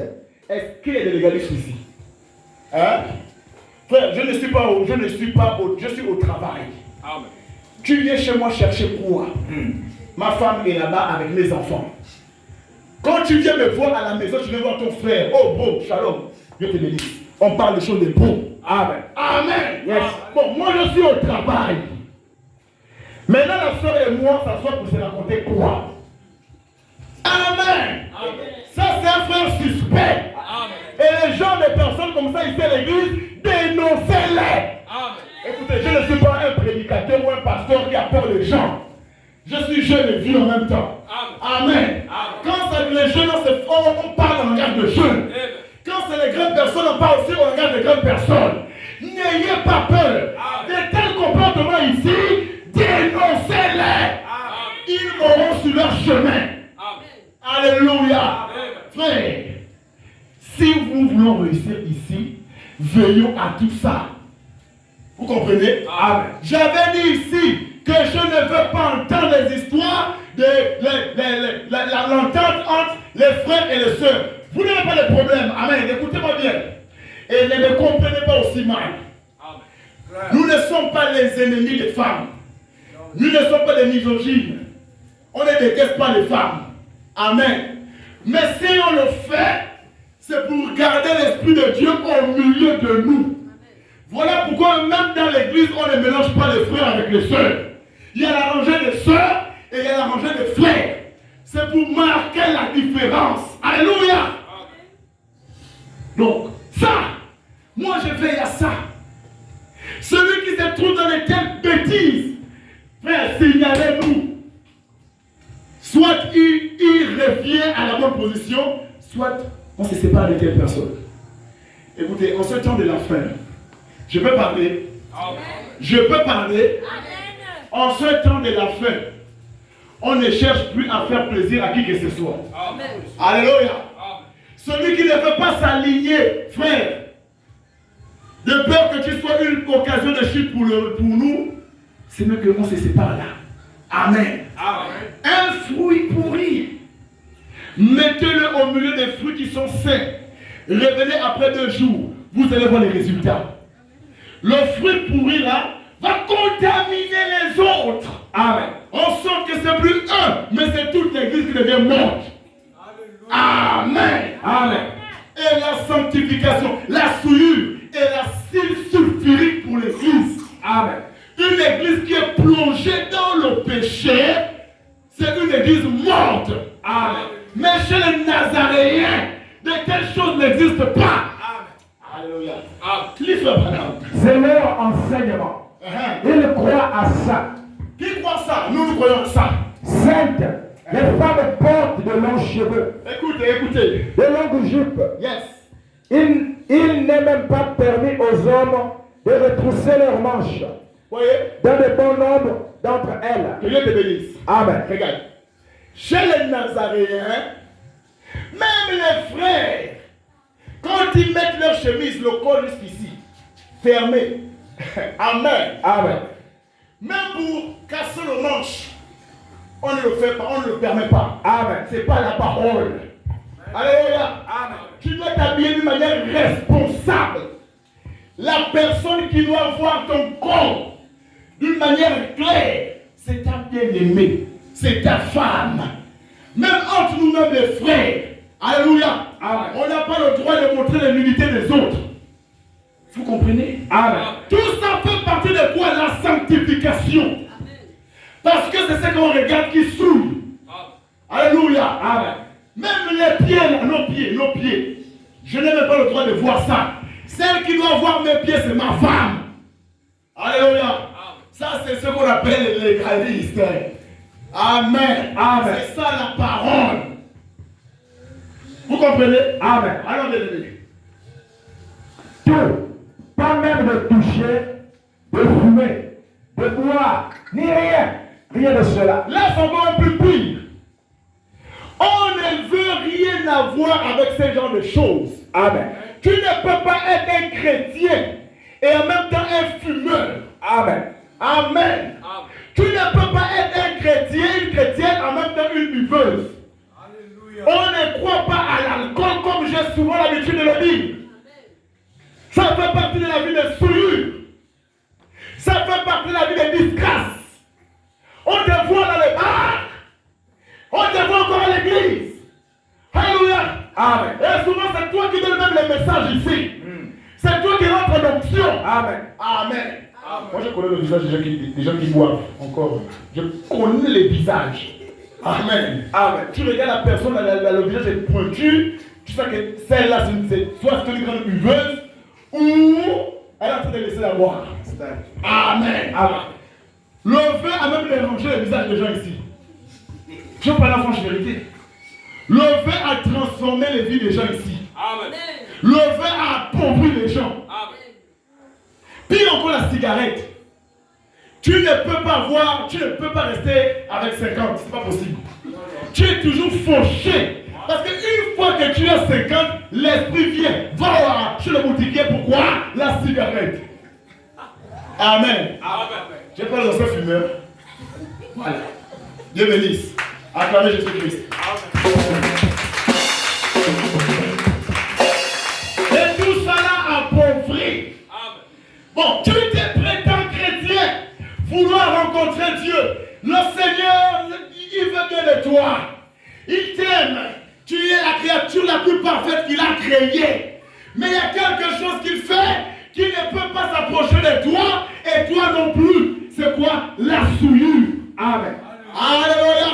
Est-ce qu'il y a des légalistes ici? Hein? Frère, je suis au travail. Amen. Tu viens chez moi chercher quoi? Ma femme est là-bas avec mes enfants. Quand tu viens me voir à la maison, tu viens voir ton frère. Oh, bon, shalom. Dieu te bénisse. On parle de choses de bon. Amen. Amen. Yes. Bon, moi je suis au travail. Maintenant, la soeur et moi, ça soit pour se raconter quoi? Amen. Ça, c'est un frère suspect. Amen. Et les gens, des personnes comme ça ici à l'église, dénoncez-les. Écoutez, je ne suis pas un prédicateur ou un pasteur qui apporte les gens. Je suis jeune et vieux en même temps. Amen. Quand c'est les jeunes, on parle en langage de jeunes. Quand c'est les grandes personnes, on parle aussi en langage de grandes personnes. N'ayez pas peur. De tels comportements ici, dénoncez-les. Ils mourront sur leur chemin. Alléluia. Frère, si nous voulons réussir ici, veillons à tout ça. Vous comprenez? Amen. J'avais dit ici que je ne veux pas entendre les histoires de l'entente entre les frères et les sœurs. Vous n'avez pas de problème. Amen. Écoutez-moi bien. Et ne me comprenez pas aussi mal. Nous ne sommes pas les ennemis des femmes. Nous ne sommes pas des misogynes. On ne déteste pas les femmes. Amen. Mais si on le fait, c'est pour garder l'Esprit de Dieu au milieu de nous. Voilà pourquoi même dans l'église, on ne mélange pas les frères avec les sœurs. Il y a la rangée des sœurs et il y a la rangée des frères. C'est pour marquer la différence. Alléluia. Donc, ça, moi je veille à ça. Celui qui se trouve dans les telles bêtises, frère, signalez-nous. Soit il revient à la bonne position, soit on se sépare de telle personne. Écoutez, en ce temps de la fin, je peux parler. Je peux parler. En ce temps de la fin, on ne cherche plus à faire plaisir à qui que ce soit. Alléluia. Celui qui ne veut pas s'aligner, frère, de peur que tu sois une occasion de chute pour nous, c'est mieux qu'on se sépare là. Amen. Un fruit pourri, mettez-le au milieu des fruits qui sont sains. Revenez après 2 jours, vous allez voir les résultats. Le fruit pourri là va contaminer les autres. Amen. On sent que c'est plus un, mais c'est toute l'église qui devient morte. Amen. Amen. Et la sanctification, la souillure et la cire sulfurique pour l'église. Amen. Une église qui est plongée dans le péché, c'est une église morte. Amen. Mais chez les Nazaréens, de telles choses n'existent pas. Alléluia. C'est leur enseignement. Ils croient à ça. Qui croit ça? Nous croyons ça. Sainte, les femmes portent de longs cheveux. Écoutez. De longues jupes. Yes. Il n'est même pas permis aux hommes de retrousser leurs manches. Voyez? Dans de bon nombre d'entre elles. Que Dieu te bénisse. Amen. Regarde. Chez les Nazaréens, même les frères, quand ils mettent leur chemise, le col jusqu'ici, fermé. Amen. Amen. Même pour casser le manche, on ne le fait pas, on ne le permet pas. Amen. C'est pas la parole. Alléluia. Amen. Tu dois t'habiller d'une manière responsable. La personne qui doit voir ton corps d'une manière claire, c'est ta bien-aimée, c'est ta femme. Même entre nous-mêmes les frères, alléluia, Amen. on n'a pas le droit de montrer la nudité des autres. Vous comprenez? Amen. Tout ça fait partie de quoi? La sanctification. Parce que c'est ce qu'on regarde qui souille. Alléluia. Amen. Même les pieds, là, nos pieds. Je n'ai même pas le droit de voir ça. Celle qui doit voir mes pieds, c'est ma femme. Alléluia. Ça, c'est ce qu'on appelle les légalistes. Amen. Amen. C'est ça la parole. Vous comprenez? Amen. Alors, bien aimé. Tout. Pas même de toucher, de fumer, de boire, ni rien. Rien de cela. Là, c'est encore un peu pire. On ne veut rien avoir avec ce genre de choses. Amen. Tu ne peux pas être un chrétien et en même temps un fumeur. Amen. Amen. Tu ne peux pas être un chrétien, une chrétienne, en même temps une buveuse. Alléluia. On ne croit pas à l'alcool comme j'ai souvent l'habitude de le dire. Ça fait partie de la vie de souillure. Ça fait partie de la vie de disgrâce. On te voit dans les bars. On te voit encore à l'église. Alléluia. Amen. Et souvent c'est toi qui donnes même les messages ici. C'est toi qui rentres en onction. Amen. Amen. Moi je connais le visage des gens qui boivent encore. Je connais les visages. Amen. Amen. Tu regardes la personne, le visage est pointu. Tu sais que celle-là, c'est soit une grande buveuse ou elle est en train de laisser la boire. Amen. Amen. Le vin a même dérangé le visage des gens ici. Je parle la franche vérité. Le vin a transformé les vies des gens ici. Amen. Le vin a appauvri les gens. Amen. Pire encore la cigarette. Tu ne peux pas voir, tu ne peux pas rester avec 50, c'est pas possible. Tu es toujours fauché. Parce qu'une fois que tu as 50, l'esprit vient. Va chez le boutiquier, pourquoi? La cigarette. Amen. Amen. Je parle de ce fumeur. Voilà. Dieu bénisse. Acclamez Jésus-Christ. Et tout cela appauvri. Amen. Bon, tu te prétends chrétien, vouloir rencontrer Dieu. Le Seigneur, il veut bien de toi. Il t'aime. Tu es la créature la plus parfaite qu'il a créée. Mais il y a quelque chose qu'il fait qui ne peut pas s'approcher de toi et toi non plus. C'est quoi? La souillure. Amen. Alléluia.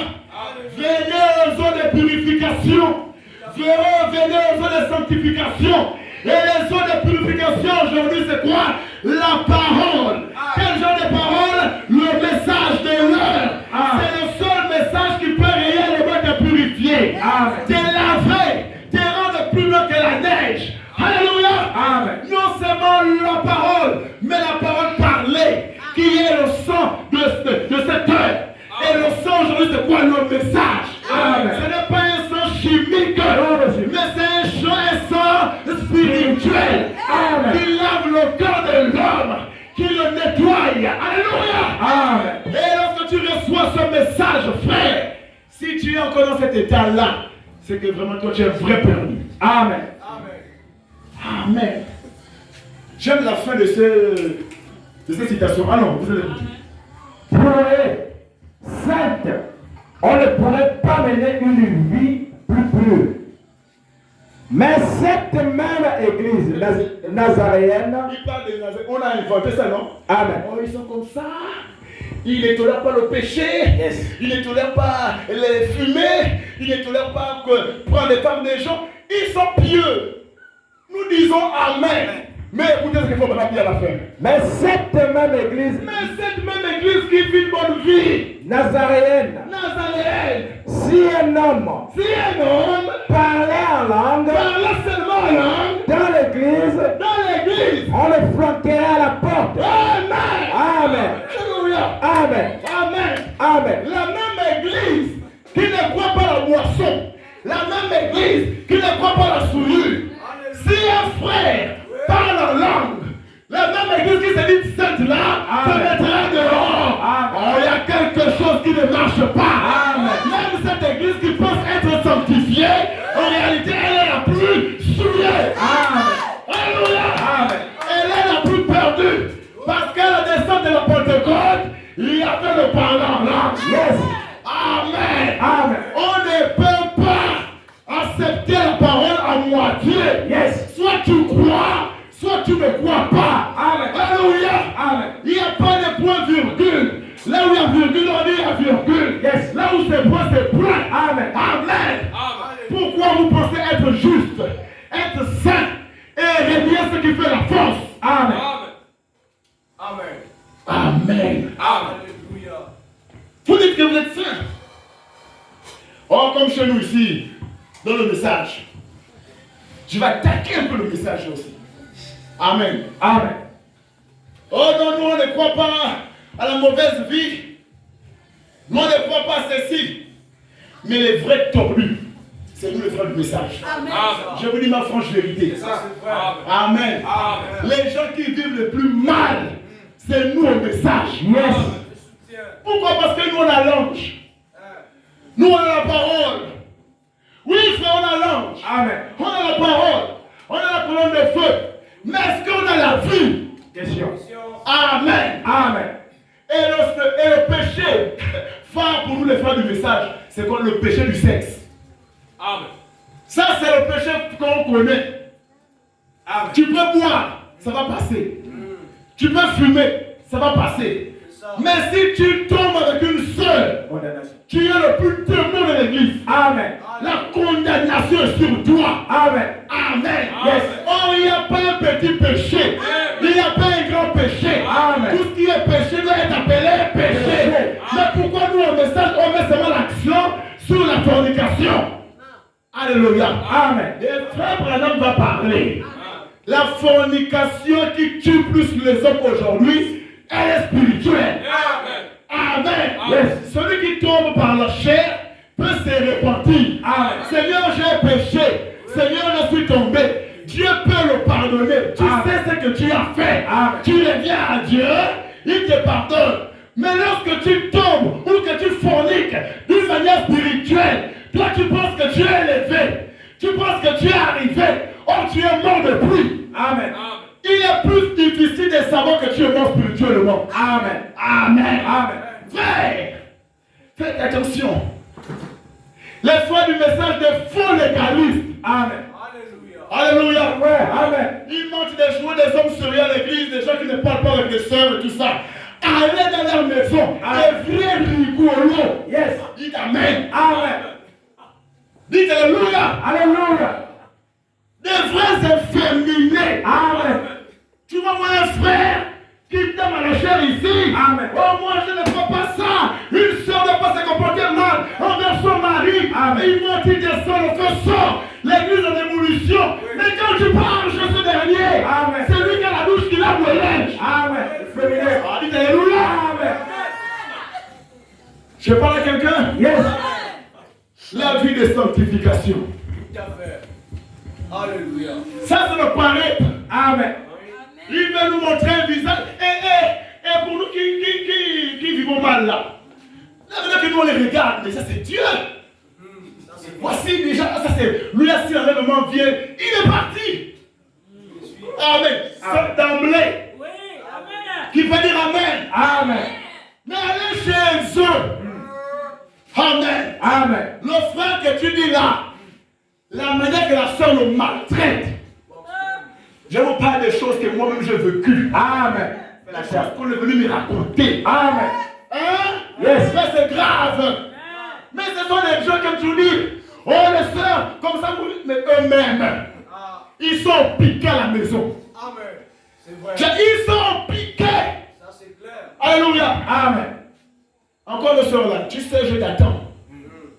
Venez aux eaux de purification. Venez aux eaux de sanctification. Et les eaux de purification aujourd'hui, c'est quoi? La parole. Quel genre de parole? Le message de l'heure. C'est le seul message qui peut réellement te purifier. Te laver, te rendre plus blanc que la neige. Alléluia. Amen. Non seulement la parole, mais la parole parlée, qui est le sang de cette heure. Et le sang aujourd'hui, c'est quoi? Le message. Amen. Ce n'est pas un sang chimique, mais c'est un sang spirituel. Amen. Qui lave le cœur de l'homme, qui le nettoie. Alléluia. Amen. Et lorsque tu reçois ce message, frère, si tu es encore dans cet état-là, c'est que vraiment toi tu es vrai perdu. Amen. Amen. J'aime la fin de cette citation. Ah non, vous allez Purée, sainte, on ne pourrait pas mener une vie plus pure. Mais cette même église nazaréenne, Il parle de Nazareth. On a inventé ça, non? Amen. Oh, ils sont comme ça. Il ne tolère pas le péché. Yes. Il ne tolère pas les fumées. Il ne tolère pas prendre les femmes des gens. Ils sont pieux. Nous disons Amen. Mais écoutez ce qu'il faut maintenant dire à la fin. Mais cette même église qui vit une bonne vie nazaréenne, si un homme parlait en langue, seulement en langue, dans l'église, on le flanquerait à la porte. Amen. Amen. Alléluia. Amen. Amen. Amen. La même église qui ne croit pas la boisson, la même église qui ne croit pas la souillure, si un frère parle en langue, la même église qui se dit sainte là, se mettra dehors. Oh, il y a quelque chose qui ne marche pas. Amen. Même cette église qui pense être sanctifiée, en réalité, elle est la plus souillée. Alléluia. Elle est la plus perdue. Parce qu'à la descente de la Pentecôte, il y avait le parlant en langue. Yes. Amen. Amen. On ne peut pas accepter la parole à moitié. Yes. Soit tu crois, soit tu ne crois pas. Amen. Alléluia. Amen. Il n'y a pas de point virgule. Là où il y a virgule, on dit il y a virgule. Yes. Là où c'est point, c'est point. Amen. Amen. Pourquoi vous pensez être juste, être saint et réduire ce qui fait la force? Amen. Amen. Amen. Alléluia. Vous dites que vous êtes saint. Oh, comme chez nous ici, dans le message. Je vais attaquer un peu le message aussi. Amen. Amen. Oh non, nous on ne croit pas à la mauvaise vie. Nous on ne croit pas à ceci. Mais les vrais tordus, c'est nous les frères du message. Amen. Je vous dis ma franche vérité. Ça, c'est vrai. Amen. Amen. Les gens qui vivent le plus mal, c'est nous au message. Yes. Pourquoi? Parce que nous on a l'ange. Nous on a la parole. Oui, frère, on a l'ange. Amen. On a la parole. On a la colonne de feu. Mais est-ce qu'on a la vie? Question. Amen. Amen. Et le péché phare pour nous les frères du message, c'est quoi? Le péché du sexe. Amen. Ça, c'est le péché qu'on connaît. Amen. Tu peux boire, ça va passer. Tu peux fumer, ça va passer. Mais si tu tombes avec une seule, Condamnation. tu es le plus démon de l'église. Amen. La condamnation est sur toi. Amen. Amen. Yes. Oh, il n'y a pas un petit péché. Il n'y a pas un grand péché. Amen. Tout ce qui est péché doit être appelé péché. Mais pourquoi nous, au message, on met seulement l'action sur la fornication? Alléluia. Amen. Et frère Branham va parler. La fornication qui tue plus les hommes aujourd'hui, elle est spirituelle. Amen. Yes. Celui qui tombe par la chair peut se repentir. Amen. Seigneur, j'ai péché. Seigneur, je suis tombé. Dieu peut le pardonner. Tu sais ce que tu as fait. Amen. Tu reviens à Dieu, il te pardonne. Mais lorsque tu tombes ou que tu forniques d'une manière spirituelle, toi tu penses que tu es élevé. Tu penses que tu es arrivé. Or tu es mort depuis. Amen. Il est plus difficile de savoir que tu es mort spirituellement. Amen. Amen. Amen. Frère, faites attention. Les frères du message des faux légalistes. Amen. Alléluia. Ouais. Amen. Ils montrent des jouets des hommes sérieux à l'église, des gens qui ne parlent pas avec des sœurs et tout ça. Allez dans leur maison. Les vrais rigolos. Yes. Dites Amen. Amen. Dites Alléluia. Alléluia. Des vrais efféminés. Amen. Tu vas voir un frère qui tombe à la chair ici. Amen. Oh, moi je ne crois pas ça. Une soeur ne peut pas se comporter mal envers son mari. Amen. Et il monte, il descend, le feu sort. L'église en évolution. Mais quand tu parles chez ce dernier, Amen. c'est lui qui a la douche qui lave le linge. Amen. Féminin. Ah, dites Alléluia. Amen. Je parle à quelqu'un. Yes. La vie de sanctification. Tout à fait. Alléluia. Ça, c'est le paraître. Amen. Il veut nous montrer un visage. Et pour nous qui vivons mal là, là que nous on les regarde, mais ça c'est Dieu. Voici déjà, ça c'est lui assis l'enlèvement vient, il est parti. Amen. C'est d'emblée. Oui, amen. Qui veut dire Amen. Amen. Mais allez chez eux. Amen. Amen. Le frère que tu dis là, la manière que la soeur le maltraite. Je vous parle des choses que moi-même j'ai vécues. Amen. La chose qu'on est venu me raconter. Amen. Yes. Ça, c'est grave. Mais ce sont des gens, comme tu dis, oh les sœurs, comme ça, mais eux-mêmes, ils sont piqués à la maison. Amen. C'est vrai. Ils sont piqués. Ça, c'est clair. Alléluia. Amen. Encore le soir là, tu sais où je t'attends.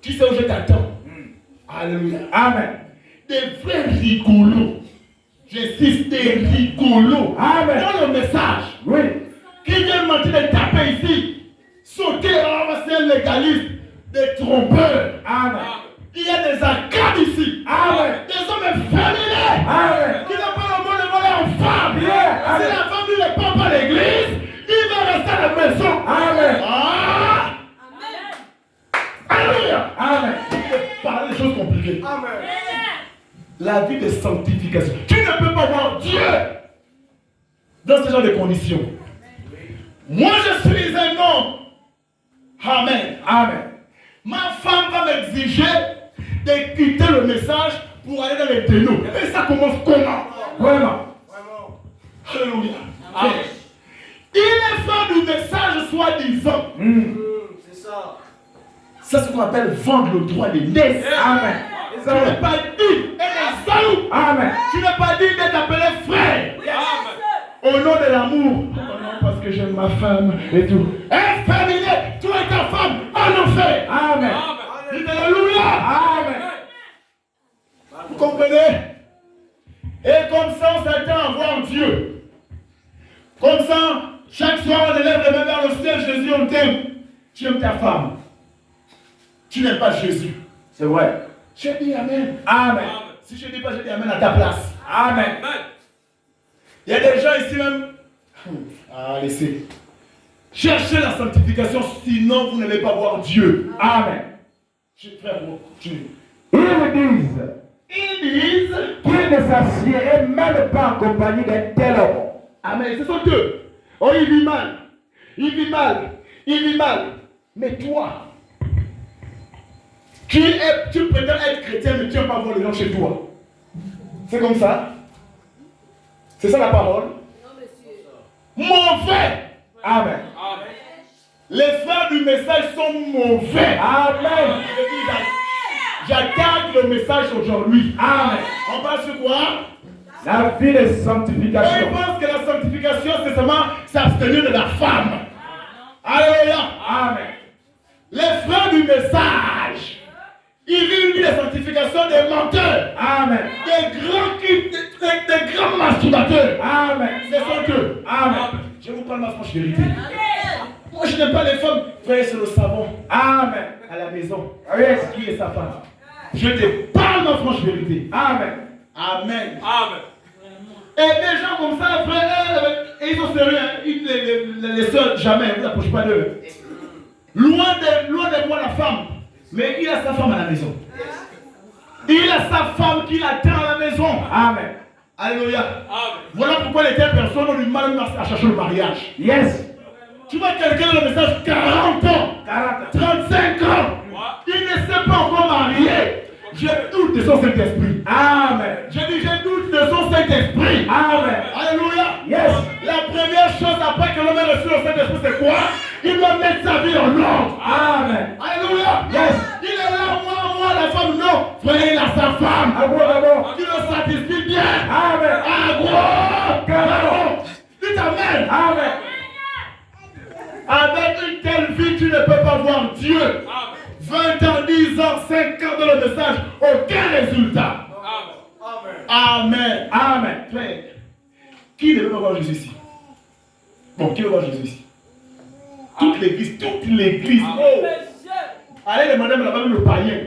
Tu sais où je t'attends. Alléluia. Amen. Des vrais rigolos. J'insiste, des rigolos. Amen. Dans le message. Oui. Qui viennent mentir de taper ici. Sauter, c'est un légaliste. Des trompeurs. Amen. Il y a des accords ici. Amen. Des hommes efféminés. Amen. Qui n'ont pas le bon de voler en femme. Yeah. Si Amen. la femme ne part pas à l'église, il va rester à la maison. Amen. Ah. Alléluia. Amen. Parler des choses compliquées. Amen. La vie de sanctification. Tu ne peux pas voir Dieu dans ce genre de conditions. Moi, je suis un homme. Amen. Amen. Ma femme va m'exiger de quitter le message pour aller dans les ténors. Et ça commence comment? Vraiment. Vraiment. Alléluia. Amen. Il est fait du message soi-disant. C'est ça. Ça, c'est ce qu'on appelle vendre le droit des naisses. Amen. Tu n'as pas dit, et les salauds. Amen. Tu n'as pas dit d'être appelé frère. Amen. Au nom de l'amour. Oh non, parce que j'aime ma femme et tout. Inféminé, toi et ta femme, en enfer. Amen. Amen. Dites Alléluia. Amen. Vous comprenez? Et comme ça, on s'attend à voir Dieu. Comme ça, chaque soir, on élève les mains vers le ciel. Jésus, on t'aime. Tu aimes ta femme. Tu n'aimes pas Jésus. C'est vrai. Je dis Amen. Amen. Si je ne dis pas, je dis Amen à ta place. Amen. Il y a des gens ici même. Ah, laissez. Cherchez la sanctification, sinon vous n'allez pas voir Dieu. Amen. Frère, Ils disent qu'ils ne s'assieraient même pas en compagnie d'un tel homme. Amen. Ce sont eux. Oh, il vit mal. Il vit mal. Il vit mal. Mais toi, tu prétends être chrétien, mais tu n'aimes pas voir les gens chez toi. C'est comme ça. C'est ça la parole. Mauvais. Amen. Amen. Les frères du message sont mauvais. Amen. J'attaque le message aujourd'hui. Amen. On parle sur quoi? La vie de Et sanctification. ils pensent que la sanctification, c'est seulement s'abstenir de la femme. Alléluia. Amen. Les frères du message, ils vivent une vie de sanctification des menteurs. Amen. Des grands masturbateurs. Amen. Ce sont eux. Amen. Je vous parle ma franche vérité. Moi, je n'aime pas les femmes. Frère, c'est le savon. Amen. À la maison. Yes. Qui est sa femme? Je te parle ma franche vérité. Amen. Amen. Amen. Et des gens comme ça, frère, ils sont sérieux. Les sœurs, jamais, vous n'approchez pas d'eux. Loin de moi la femme. Mais il a sa femme à la maison. Il a sa femme qui l'attend à la maison. Amen. Alléluia. Amen. Voilà pourquoi les telles personnes ont du mal à chercher le mariage. Yes. Tu vois quelqu'un dans le message 40 ans, 35 ans. Il ne s'est pas encore marié. Je doute de son Saint-Esprit. Amen. Je dis, je doute de son Saint-Esprit. Amen. Alléluia. Yes. La première chose après que l'homme ait reçu le Saint-Esprit, c'est quoi? Il doit mettre sa vie en ordre. Amen. Alléluia. Yes. Il est là, moi, la femme, non. Frère, il a sa femme. Agro. Qui le satisfait bien. Amen. Agro. Dites Amen. Amen. Avec une telle vie, tu ne peux pas voir Dieu. Amen. 20 ans, 10 ans, 5 ans dans le message, aucun résultat. Amen. Amen. Amen. Frère, qui ne veut pas voir Jésus ici? Bon, qui veut voir Jésus ici? Toute l'église, toute l'église. Oh. Allez demander à madame le païen.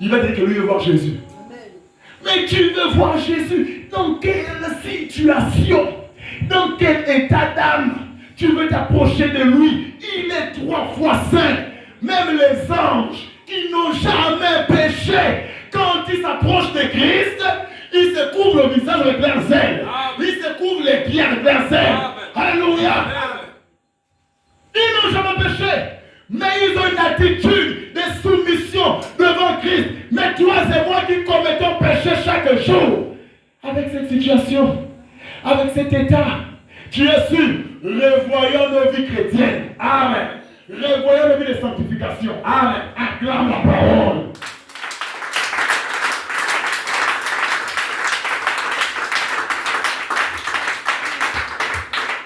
Il va dire que lui veut voir Jésus. Mais tu veux voir Jésus dans quelle situation? Dans quel état d'âme? Tu veux t'approcher de lui? Il est 3 fois saint. Même les anges qui n'ont jamais péché, quand ils s'approchent de Christ, ils se couvrent le visage avec leurs ailes. Ils se couvrent les pieds avec leurs ailes. Alléluia. Ils n'ont jamais péché, mais ils ont une attitude de soumission devant Christ. Mais toi et moi qui commettons péché chaque jour, avec cette situation, avec cet état, tu es sûr, revoyons nos vies chrétiennes. Amen. Revoyons le vie de sanctification. Amen. Acclame la parole.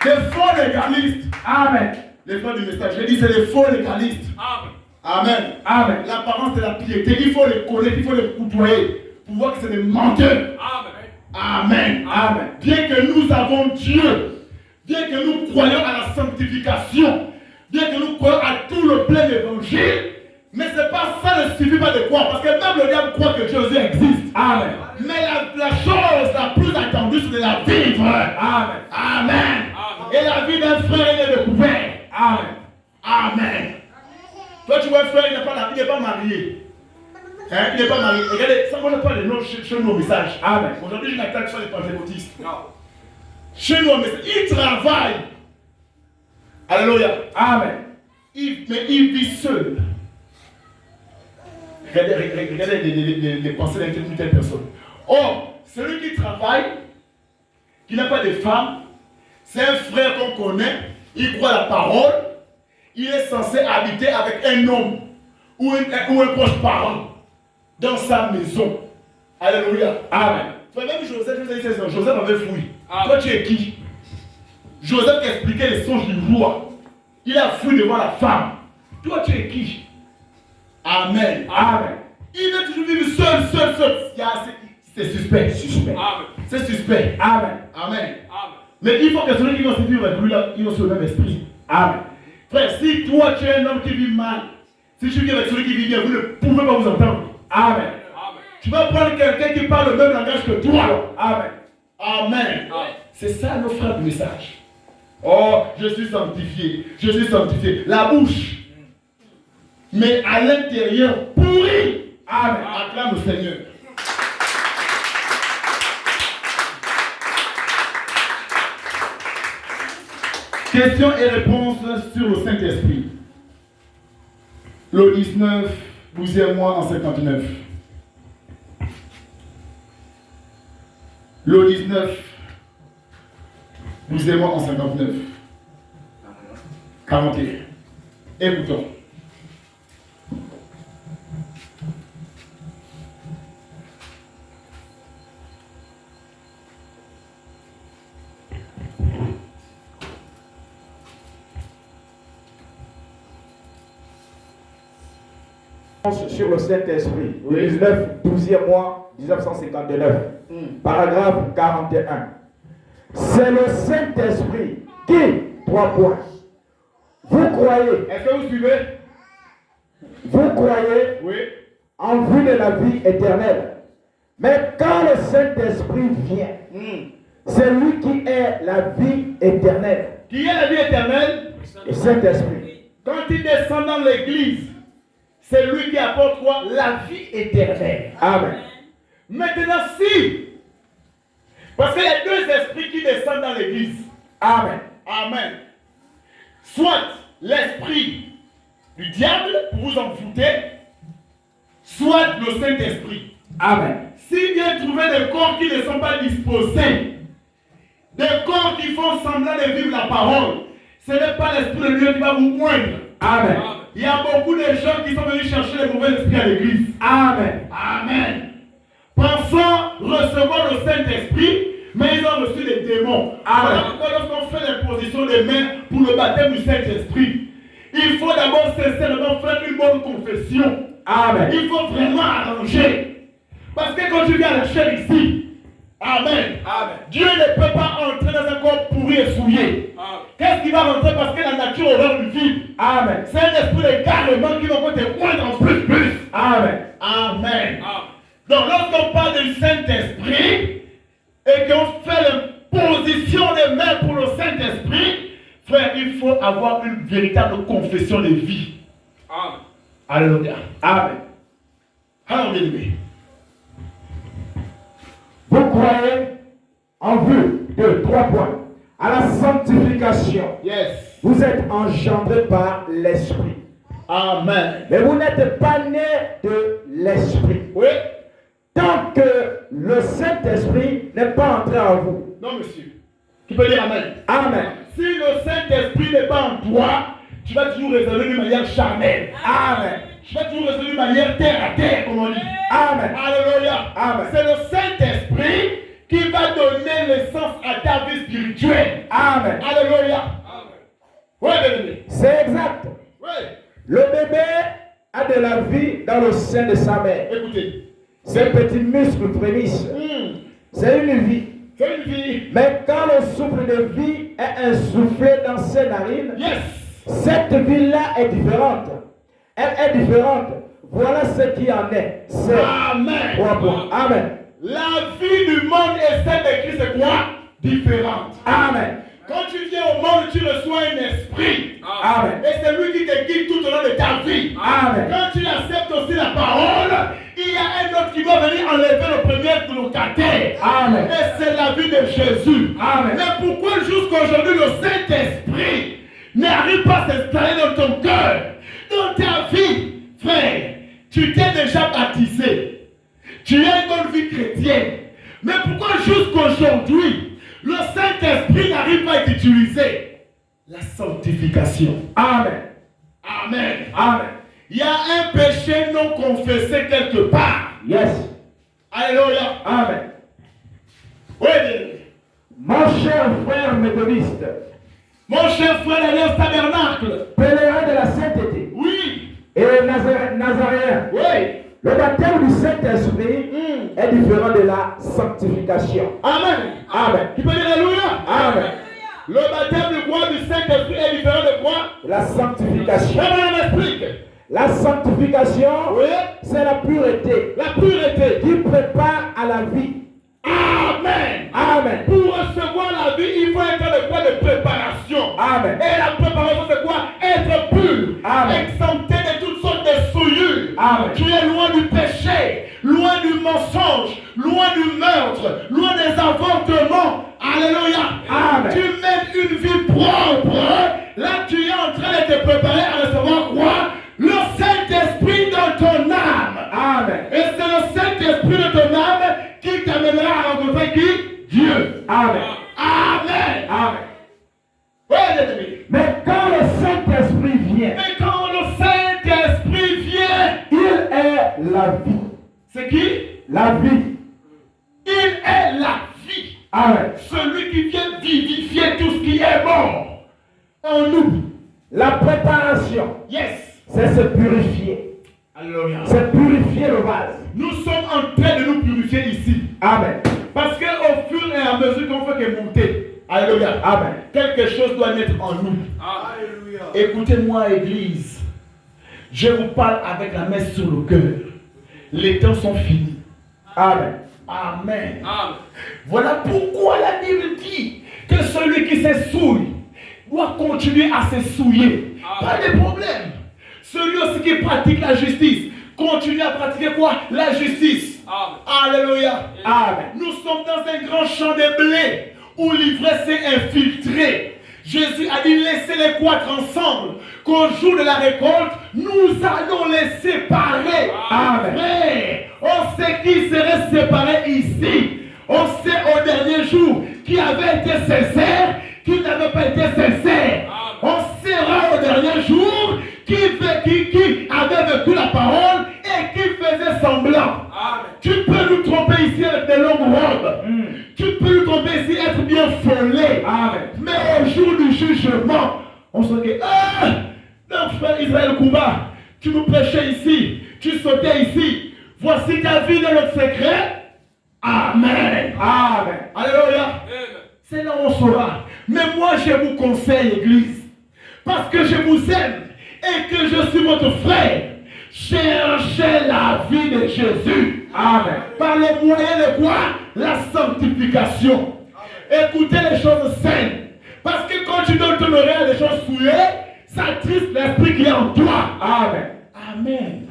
Les faux légalistes. Amen. Les faux du message. Je dis c'est les faux légalistes. Amen. Amen. Amen. L'apparence de la piété. Il faut les connaître, il faut les côtoyer pour voir que c'est des menteurs. Amen. Amen. Amen. Bien que nous avons Dieu, bien que nous croyons à la sanctification, bien que nous croyons à tout le plein évangile, mais c'est pas ça ne suffit pas de croire, parce que même le diable croit que Jésus existe. Amen. Mais la chose la plus attendue, c'est de la vivre. Amen. Amen. Et la vie d'un frère, il est découvert. Amen. Amen. Toi, tu vois un frère, il n'est pas marié. Hein? Il n'est pas marié. Regardez, ça ne pas les noms chez nous au message. Amen. Aujourd'hui, je n'attaque pas les pentecôtistes. Non. Chez nous au message, il travaille. Alléluia. Amen. Mais il vit seul. Regardez les pensées d'une telle personne. Or, celui qui travaille, qui n'a pas de femme, c'est un frère qu'on connaît, il croit la parole, il est censé habiter avec un homme ou un proche parent dans sa maison. Alléluia. Amen. Même Joseph avait fui. Toi tu es qui? Joseph expliquait les songes du roi. Il a fui devant la femme. Toi tu es qui? Amen. Amen. Il veut toujours vivre seul. C'est suspect. Amen. C'est suspect. Amen. Amen. Mais il faut que celui qui va se vivre avec lui, là, il a ce même esprit. Amen. Frère, si toi tu es un homme qui vit mal, si tu vis avec celui qui vit bien, vous ne pouvez pas vous entendre. Amen. Tu vas prendre quelqu'un qui parle le même langage que toi. Amen. Amen. C'est ça nos frères du message. Oh, je suis sanctifié. La bouche. Mais à l'intérieur, pourri. Amen. Acclame le Seigneur. Questions et réponses sur le Saint-Esprit. Le 19, 12e mois en 59. Le 19, 12e mois en 59. 41. Écoutons. Sur le Saint-Esprit, le 19, 12e mois, 1959, paragraphe 41. C'est le Saint-Esprit qui, 3 points. Vous croyez, est-ce que vous suivez? Vous croyez oui. En vue de la vie éternelle. Mais quand le Saint-Esprit vient, c'est lui qui est la vie éternelle. Qui est la vie éternelle? Le Saint-Esprit. Quand il descend dans l'église, c'est lui qui apporte quoi? La vie éternelle. Amen. Maintenant, si, parce qu'il y a 2 esprits qui descendent dans l'église. Amen. Amen. Soit l'esprit du diable, pour vous en fouter, soit le Saint-Esprit. Amen. S'il vient trouver des corps qui ne sont pas disposés, des corps qui font semblant de vivre la parole, ce n'est pas l'esprit de Dieu qui va vous moindre. Amen. Il y a beaucoup de gens qui sont venus chercher les mauvais esprits à l'église. Amen. Amen. Pensant recevoir le Saint-Esprit, mais ils ont reçu des démons. Amen. Voilà pourquoi lorsqu'on fait l'imposition des mains pour le baptême du Saint-Esprit, il faut d'abord sincèrement faire une bonne confession. Amen. Il faut vraiment arranger. Parce que quand tu viens à la chair ici, Amen. Amen. Dieu ne peut pas entrer dans un corps pourri et souillé. Qu'est-ce qui va rentrer? Parce que la nature horreur du vide. Amen. C'est un esprit d'égarement qui va te moindre en plus. Amen. Amen. Donc lorsqu'on parle du Saint-Esprit et qu'on fait l'imposition des mains pour le Saint-Esprit, frère, il faut avoir une véritable confession de vie. Amen. Alléluia. Amen. Alléluia. Vous croyez en vue de 3 points à la sanctification. Yes. Vous êtes engendrés par l'Esprit. Amen. Mais vous n'êtes pas nés de l'Esprit. Oui. Tant que le Saint-Esprit n'est pas entré en vous. Non, monsieur. Tu peux dire Amen. Amen. Si le Saint-Esprit n'est pas en toi, tu vas toujours raisonner d'une manière charnelle. Amen. Tu vas toujours raisonner d'une manière terre à terre, comme on dit. Amen. Alléluia. Amen. C'est le Saint-Esprit qui va donner l'essence à ta vie spirituelle. Amen. Alléluia. Oui, bien-aimé. C'est exact. Oui. Le bébé a de la vie dans le sein de sa mère. Écoutez. C'est un petit muscle prémisse. C'est une vie. C'est une vie. Mais quand le souffle de vie est insoufflé dans ses narines, Yes. cette vie-là est différente. Elle est différente. Voilà ce qui en est. C'est Amen. Amen. La vie du monde et celle de Christ, c'est quoi? Différente. Amen. Quand tu viens au monde, tu reçois un esprit. Amen. Et c'est lui qui te guide tout au long de ta vie. Amen. Quand tu acceptes aussi la parole, il y a un autre qui va venir enlever le premier locataire. Amen. Et c'est la vie de Jésus. Amen. Mais pourquoi jusqu'aujourd'hui le Saint-Esprit n'arrive pas à s'installer dans ton cœur, dans ta vie, frère? Tu t'es déjà baptisé. Tu as une bonne vie chrétienne. Mais pourquoi jusqu'aujourd'hui le Saint-Esprit n'arrive pas à être utilisé? La sanctification. Amen. Amen. Amen. Il y a un péché non confessé quelque part. Yes. Alléluia. Amen. Oui. Mon cher frère méthodiste, Mon cher frère l'Alliance Tabernacle. pèlerin de la sainteté Oui. et nazaréen, Oui. le baptême du Saint-Esprit est différent de la sanctification. Amen. Amen. Tu peux dire Alléluia. Amen. Le baptême du quoi du Saint-Esprit est différent de quoi? La sanctification. Comment on explique? La sanctification, Oui. c'est la pureté La pureté. qui prépare à la vie. Amen. Amen. Pour recevoir la vie, il faut être de quoi? De préparation. Amen. Et la préparation, c'est quoi? Être pur. Amen. Exempté de toutes sortes de souillures. Amen. Tu es loin du péché, loin du mensonge, loin du meurtre, loin des avortements. Alléluia. Amen. Tu mènes une vie propre. Là, tu es en train de te préparer à recevoir quoi? Le Saint-Esprit dans ton âme. Amen. Et c'est le Saint-Esprit de ton âme qui t'amènera à rencontrer qui? Dieu. Amen. Amen. Amen. Oui, bien-aimé. Mais quand le Saint-Esprit vient, Mais quand le Saint-Esprit vient, il est la vie. c'est qui? La vie. Il est la vie. Amen. Celui qui vient vivifier tout ce qui est mort en nous. La préparation, Yes. c'est se purifier. Alléluia. C'est purifier le vase. Nous sommes en train de nous purifier ici. Amen. Parce qu'au fur et à mesure qu'on fait que monter, alléluia, Amen. quelque chose doit naître en nous. Alléluia. Écoutez-moi, Église. Je vous parle avec la main sur le cœur. Les temps sont finis. Amen. Amen. Amen. Voilà pourquoi la Bible dit que celui qui s'essouille doit continuer à s'essouiller. Pas de problème. Celui aussi qui pratique la justice continue à pratiquer quoi? La justice. Alléluia. Amen. Nous sommes dans un grand champ de blé où l'ivresse s'est infiltrée. Jésus a dit laissez les croître ensemble, qu'au jour de la récolte, nous allons les séparer. Amen. Frère, on sait qui serait séparé ici. On sait au dernier jour qui avait été sincère, qui n'avait pas été sincère. On saura au dernier jour qui avait vécu la parole et qui faisait semblant. Tu peux nous tromper ici avec des longues robes. Tu peux nous tromper ici être bien follet. Amen. Mais au jour du jugement, on se dit, non frère Israël Kouba, tu nous prêchais ici, tu sautais ici. Voici ta vie dans notre secret. Amen. Amen. Alléluia. C'est là où on saura. Mais moi je vous conseille, Église, parce que je vous aime et que je suis votre frère, cherchez la vie de Jésus. Amen. Par le moyen de quoi? La sanctification. Écoutez les choses saines. Parce que quand tu donnes ton oreille à des choses souillées, ça attriste l'esprit qui est en toi. Amen. Amen.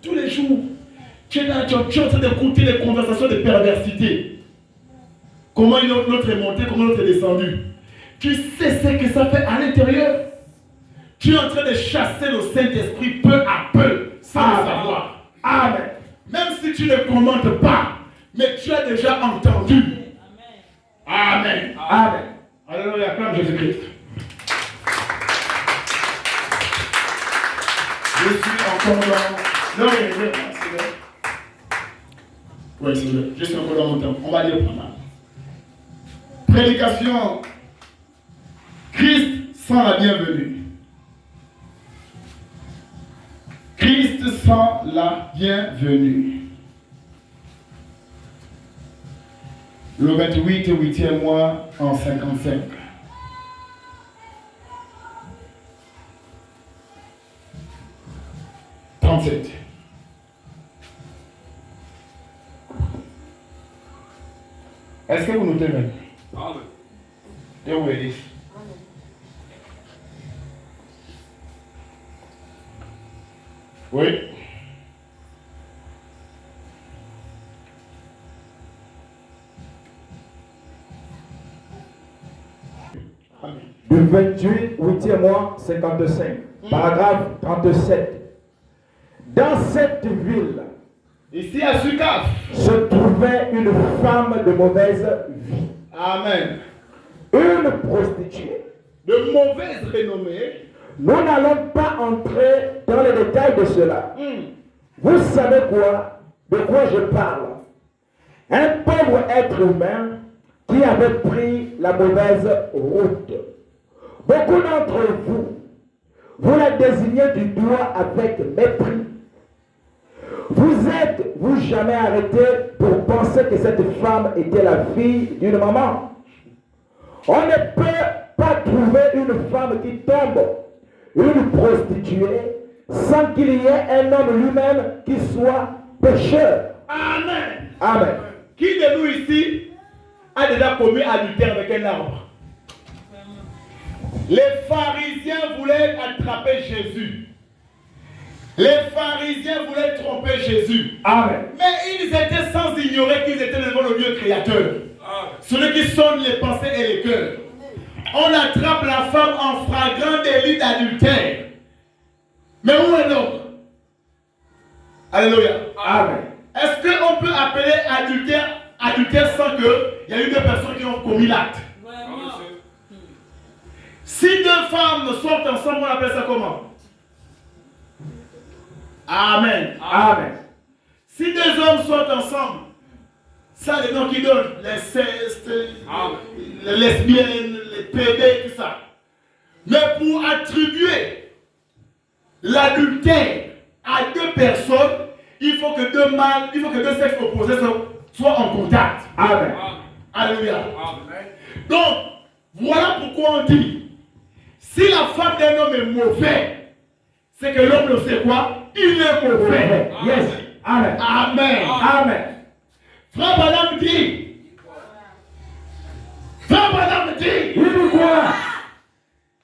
Tous les jours, tu es là, tu es en train d'écouter les conversations de perversité. Comment l'autre est monté, comment l'autre est descendu. Tu sais ce que ça fait à l'intérieur. Tu es en train de chasser le Saint-Esprit peu à peu, sans le savoir. Amen. Même si tu ne commentes pas, mais tu as déjà entendu. Amen. Amen. Alléluia, comme Jésus-Christ. Non, mais c'est vrai. Oui, c'est vrai. Juste un peu dans mon temps. On va lire pas mal. Prédication. Christ sans la bienvenue. Christ sans la bienvenue. Le 28 au 8e mois en 55. Est-ce que vous notez même? Amen. Et où est-ce? Oui. Du 28, 8e mois, 55. Paragraphe 37. Dans cette ville, Ici à Sukaf, se trouvait une femme de mauvaise vie. Amen. Une prostituée. De mauvaise renommée. Nous n'allons pas entrer dans les détails de cela. Vous savez quoi? De quoi je parle? Un pauvre être humain qui avait pris la mauvaise route. Beaucoup d'entre vous, vous la désignez du doigt avec mépris. Vous êtes-vous jamais arrêté pour penser que cette femme était la fille d'une maman? On ne peut pas trouver une femme qui tombe, une prostituée, sans qu'il y ait un homme lui-même qui soit pécheur. Amen. Amen. Qui de nous ici a déjà commis adultère avec un arbre? Les pharisiens voulaient attraper Jésus. Les pharisiens voulaient tromper Jésus. Amen. Mais ils étaient sans ignorer qu'ils étaient devant le Dieu créateur. Celui qui sonne les pensées et les cœurs. On attrape la femme en flagrant délit d'adultère. Mais où est l'homme? Alléluia. Amen. Est-ce qu'on peut appeler adultère sans qu'il y ait eu deux personnes qui ont commis l'acte? Si deux femmes sortent ensemble, on appelle ça comment? Amen. Amen. Si deux hommes sortent ensemble, ça les noms qui donnent, l'inceste, les lesbiennes, les pédés, tout ça. Mais pour attribuer l'adultère à deux personnes, il faut que deux mâles, il faut que deux sexes opposés soient en contact. Amen. Alléluia. Donc, voilà pourquoi on dit, si la femme d'un homme est mauvais, c'est que l'homme le sait quoi? Il est mauvais. Yes. Amen. Amen. Amen. Frère Madame dit. Frère Madame dit. Il dit quoi?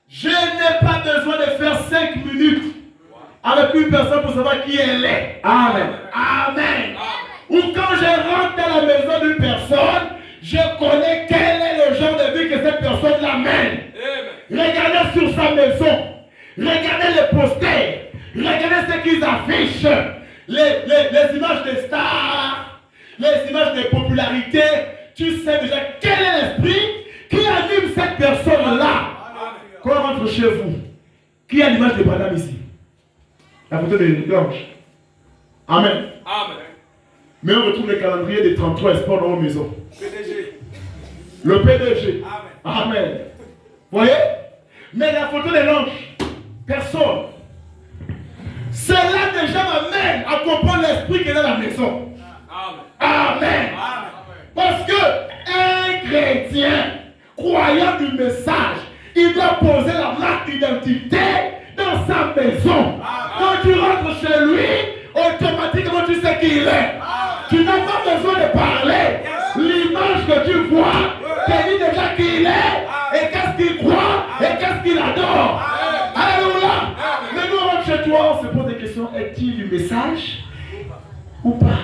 Je n'ai pas besoin de faire 5 minutes avec une personne pour savoir qui elle est. Amen. Amen. Ou quand je rentre dans la maison d'une personne, je connais quel est le genre de vie que cette personne l'amène. Regardez sur sa maison. Regardez les posters. Regardez ce qu'ils affichent. Les images des stars. Les images des popularités. Tu sais déjà quel est l'esprit qui anime cette personne-là. Quand on rentre chez vous, qui a l'image de madame ici? La photo de l'ange. Amen. Amen. Mais on retrouve le calendrier des 33 espoirs dans nos maisons. PDG. Le PDG. Amen. Amen. Voyez? Mais la photo de l'ange, personne. Cela déjà m'amène à comprendre l'esprit qui est dans la maison. Amen. Amen. Amen. Parce que un chrétien, croyant du message, il doit poser la marque d'identité dans sa maison. Quand tu rentres chez lui, automatiquement tu sais qui il est. Tu n'as pas besoin de parler. L'image que tu vois te dit déjà qui il est, et qu'est-ce qu'il croit, et qu'est-ce qu'il adore. Alléluia. Mais nous, on rentre chez toi, on se pose des questions. Est-il du message ou pas?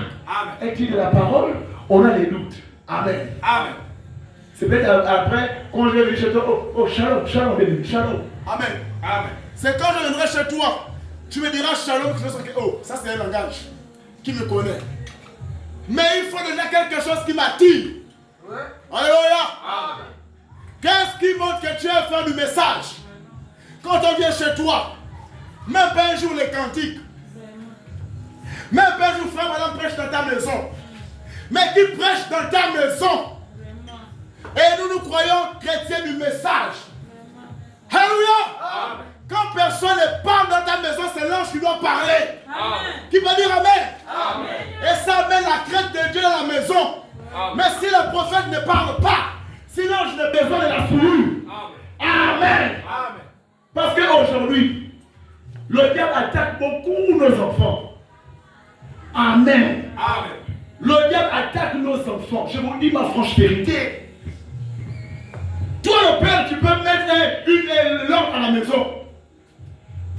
Est-il de la parole? On a des doutes. Amen. Amen. C'est peut-être après, quand je vais venir chez toi, oh shalom, shalom, baby, shalom. Amen. Amen. C'est quand je viendrai chez toi, tu me diras shalom, que je serai que, oh, ça c'est un langage qui me connaît. Mais il faut déjà quelque chose qui m'attire. Alléluia. Qu'est-ce qui montre que tu es fan du message? Quand on vient chez toi, même pas un jour les cantiques, Même un jour, frère, madame prêche dans ta maison. Mais qui prêche dans ta maison. Et nous croyons chrétiens du message. Alléluia. Quand personne ne parle dans ta maison, c'est l'ange qui doit parler. Amen. Qui peut dire Amen. Amen. Et ça amène la crainte de Dieu dans la maison. Amen. Mais si le prophète ne parle pas, si l'ange n'a besoin de la fourrure. Amen. Amen. Parce qu'aujourd'hui, le diable attaque beaucoup nos enfants. Amen. Amen. Le diable attaque nos enfants. Je vous dis ma franche vérité. Toi, le père, tu peux mettre une lampe à la maison.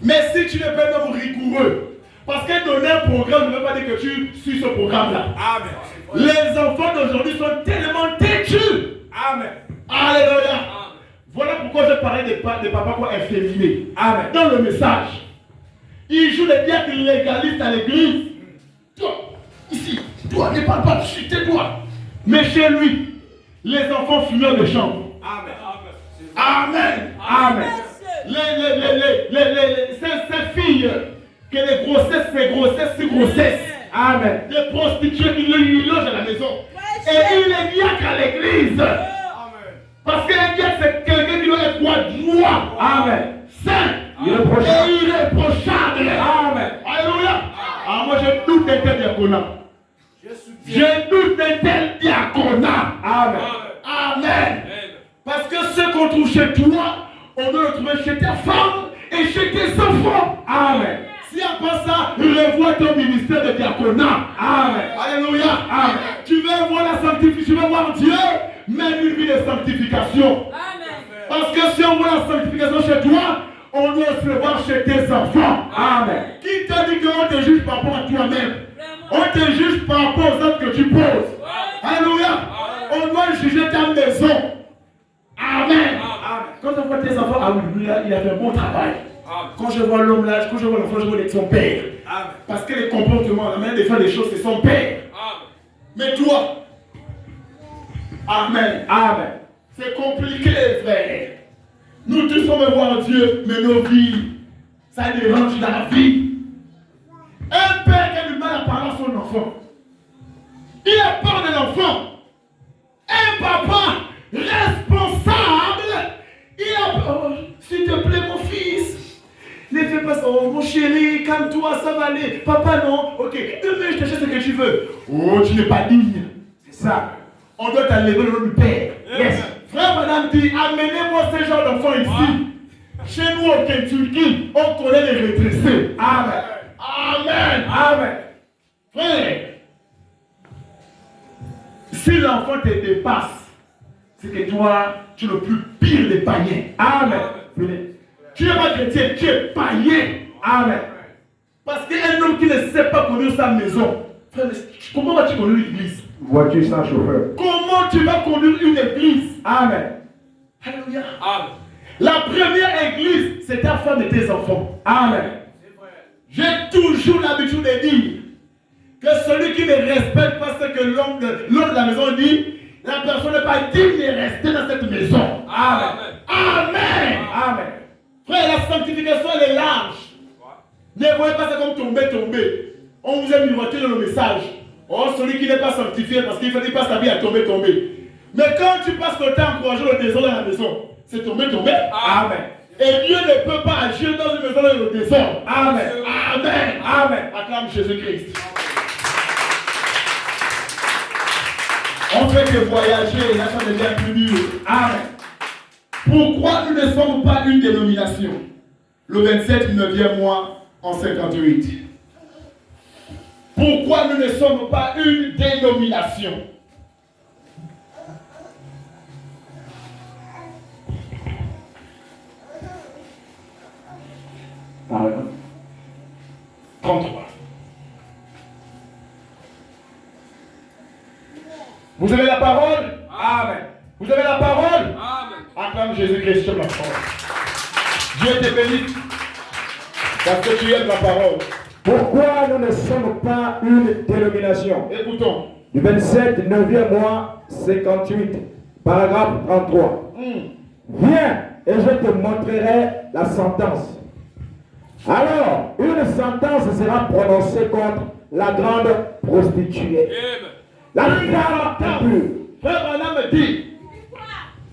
Mais si tu n'es pas même rigoureux, parce que donner un programme ne veut pas dire que tu suis ce programme-là. Amen. Les enfants d'aujourd'hui sont tellement têtus. Amen. Alléluia. Amen. Voilà pourquoi je parlais des papas quoi efféminés. Amen. Dans le message, ils jouent les diacres légalistes à l'église. Toi, ici, toi, ne parle pas dessus, tais-toi. Mais chez lui, les enfants fumeurs de chambre. Amen. Amen. Amen. Ces filles, que les grossesses, c'est grossesse sur grossesse. Amen. Les prostituées qui lui logent à la maison. Et il est diacre à l'église. Amen. Parce qu'un diacre, c'est quelqu'un qui doit être droit. Amen. Saint. Irréprochable. Amen. Alléluia. Ah, moi, je doute d'un tel diaconat. Je doute d'un tel diaconat. Amen. Amen. Parce que ce qu'on trouve chez toi, on doit le trouver chez ta femme et chez tes enfants. Amen. Si après ça, revois ton ministère de diaconat. Amen. Alléluia. Amen. Tu veux voir la sanctification, tu veux voir Dieu, même une vie de sanctification. Amen. Parce que si on voit la sanctification chez toi, on doit se le voir chez tes enfants. Amen. Qui t'a dit qu'on te juge par rapport à toi-même? On te juge par rapport aux actes que tu poses. Alléluia. On doit juger ta maison. Amen. Amen. Quand on voit tes enfants, ah oui, lui là, il a fait un bon travail. Amen. Quand je vois l'homme là, quand je vois l'enfant, je vois son père. Amen. Parce que les comportements, la manière de faire des choses, c'est son père. Amen. Mais toi, Amen. Amen. C'est compliqué, frère. Nous tous sommes voir Dieu, mais nos vies, ça dérange dans la vie. Un père qui a du mal à parler à son enfant, il a peur de l'enfant. Un papa responsable, il a peur. S'il te plaît, mon fils, ne fais pas ça. Oh, mon chéri, calme-toi, ça va aller. Papa, non. Ok, demain, je t'achète ce que tu veux. Oh, tu n'es pas digne. C'est ça. On doit t'enlever le nom du père. Yes. Frère, madame dit, amenez-moi ce genre d'enfant ici. Chez nous, au Kentucky, on connaît les rétrécés. Amen. Amen. Amen. Frère, si l'enfant te dépasse, c'est que toi, tu es le plus pire des païens. Amen. Tu n'es pas chrétien, tu es païen. Amen. Parce qu'un homme qui ne sait pas conduire sa maison, frère, comment vas-tu conduire l'église? Voiture sans chauffeur. Comment tu vas conduire une église? Amen. Alléluia. Amen. La première église, c'est ta femme et tes enfants. Amen. J'ai toujours l'habitude de dire que celui qui ne respecte pas ce que l'homme de la maison dit, la personne n'est pas digne de rester dans cette maison. Amen. Amen. Amen. Frère, la sanctification, elle est large. Ne voyez pas ça comme tomber. On vous a miroité dans le message. Oh, celui qui n'est pas sanctifié parce qu'il passe sa vie à tomber. Mais quand tu passes ton temps à encourager le désordre dans la maison, c'est tomber. Amen. Et Dieu ne peut pas agir dans une maison dans le désordre. Amen. Amen. Amen. Acclame Jésus-Christ. On fait que voyager, là ça devient plus dur. Amen. Pourquoi nous ne sommes pas une dénomination? Le 27 9e mois en 58. Pourquoi nous ne sommes pas une dénomination? Amen. 33. Vous avez la parole? Amen. Vous avez la parole? Amen. Acclame Jésus-Christ sur la parole. Dieu te bénisse parce que tu aimes la parole. Pourquoi nous ne sommes pas une dénomination? Écoutons. Du 27, 9e mois, 58, paragraphe 33. Viens et je te montrerai la sentence. Alors, une sentence sera prononcée contre la grande prostituée. La femme impure. Frère Branham me dit,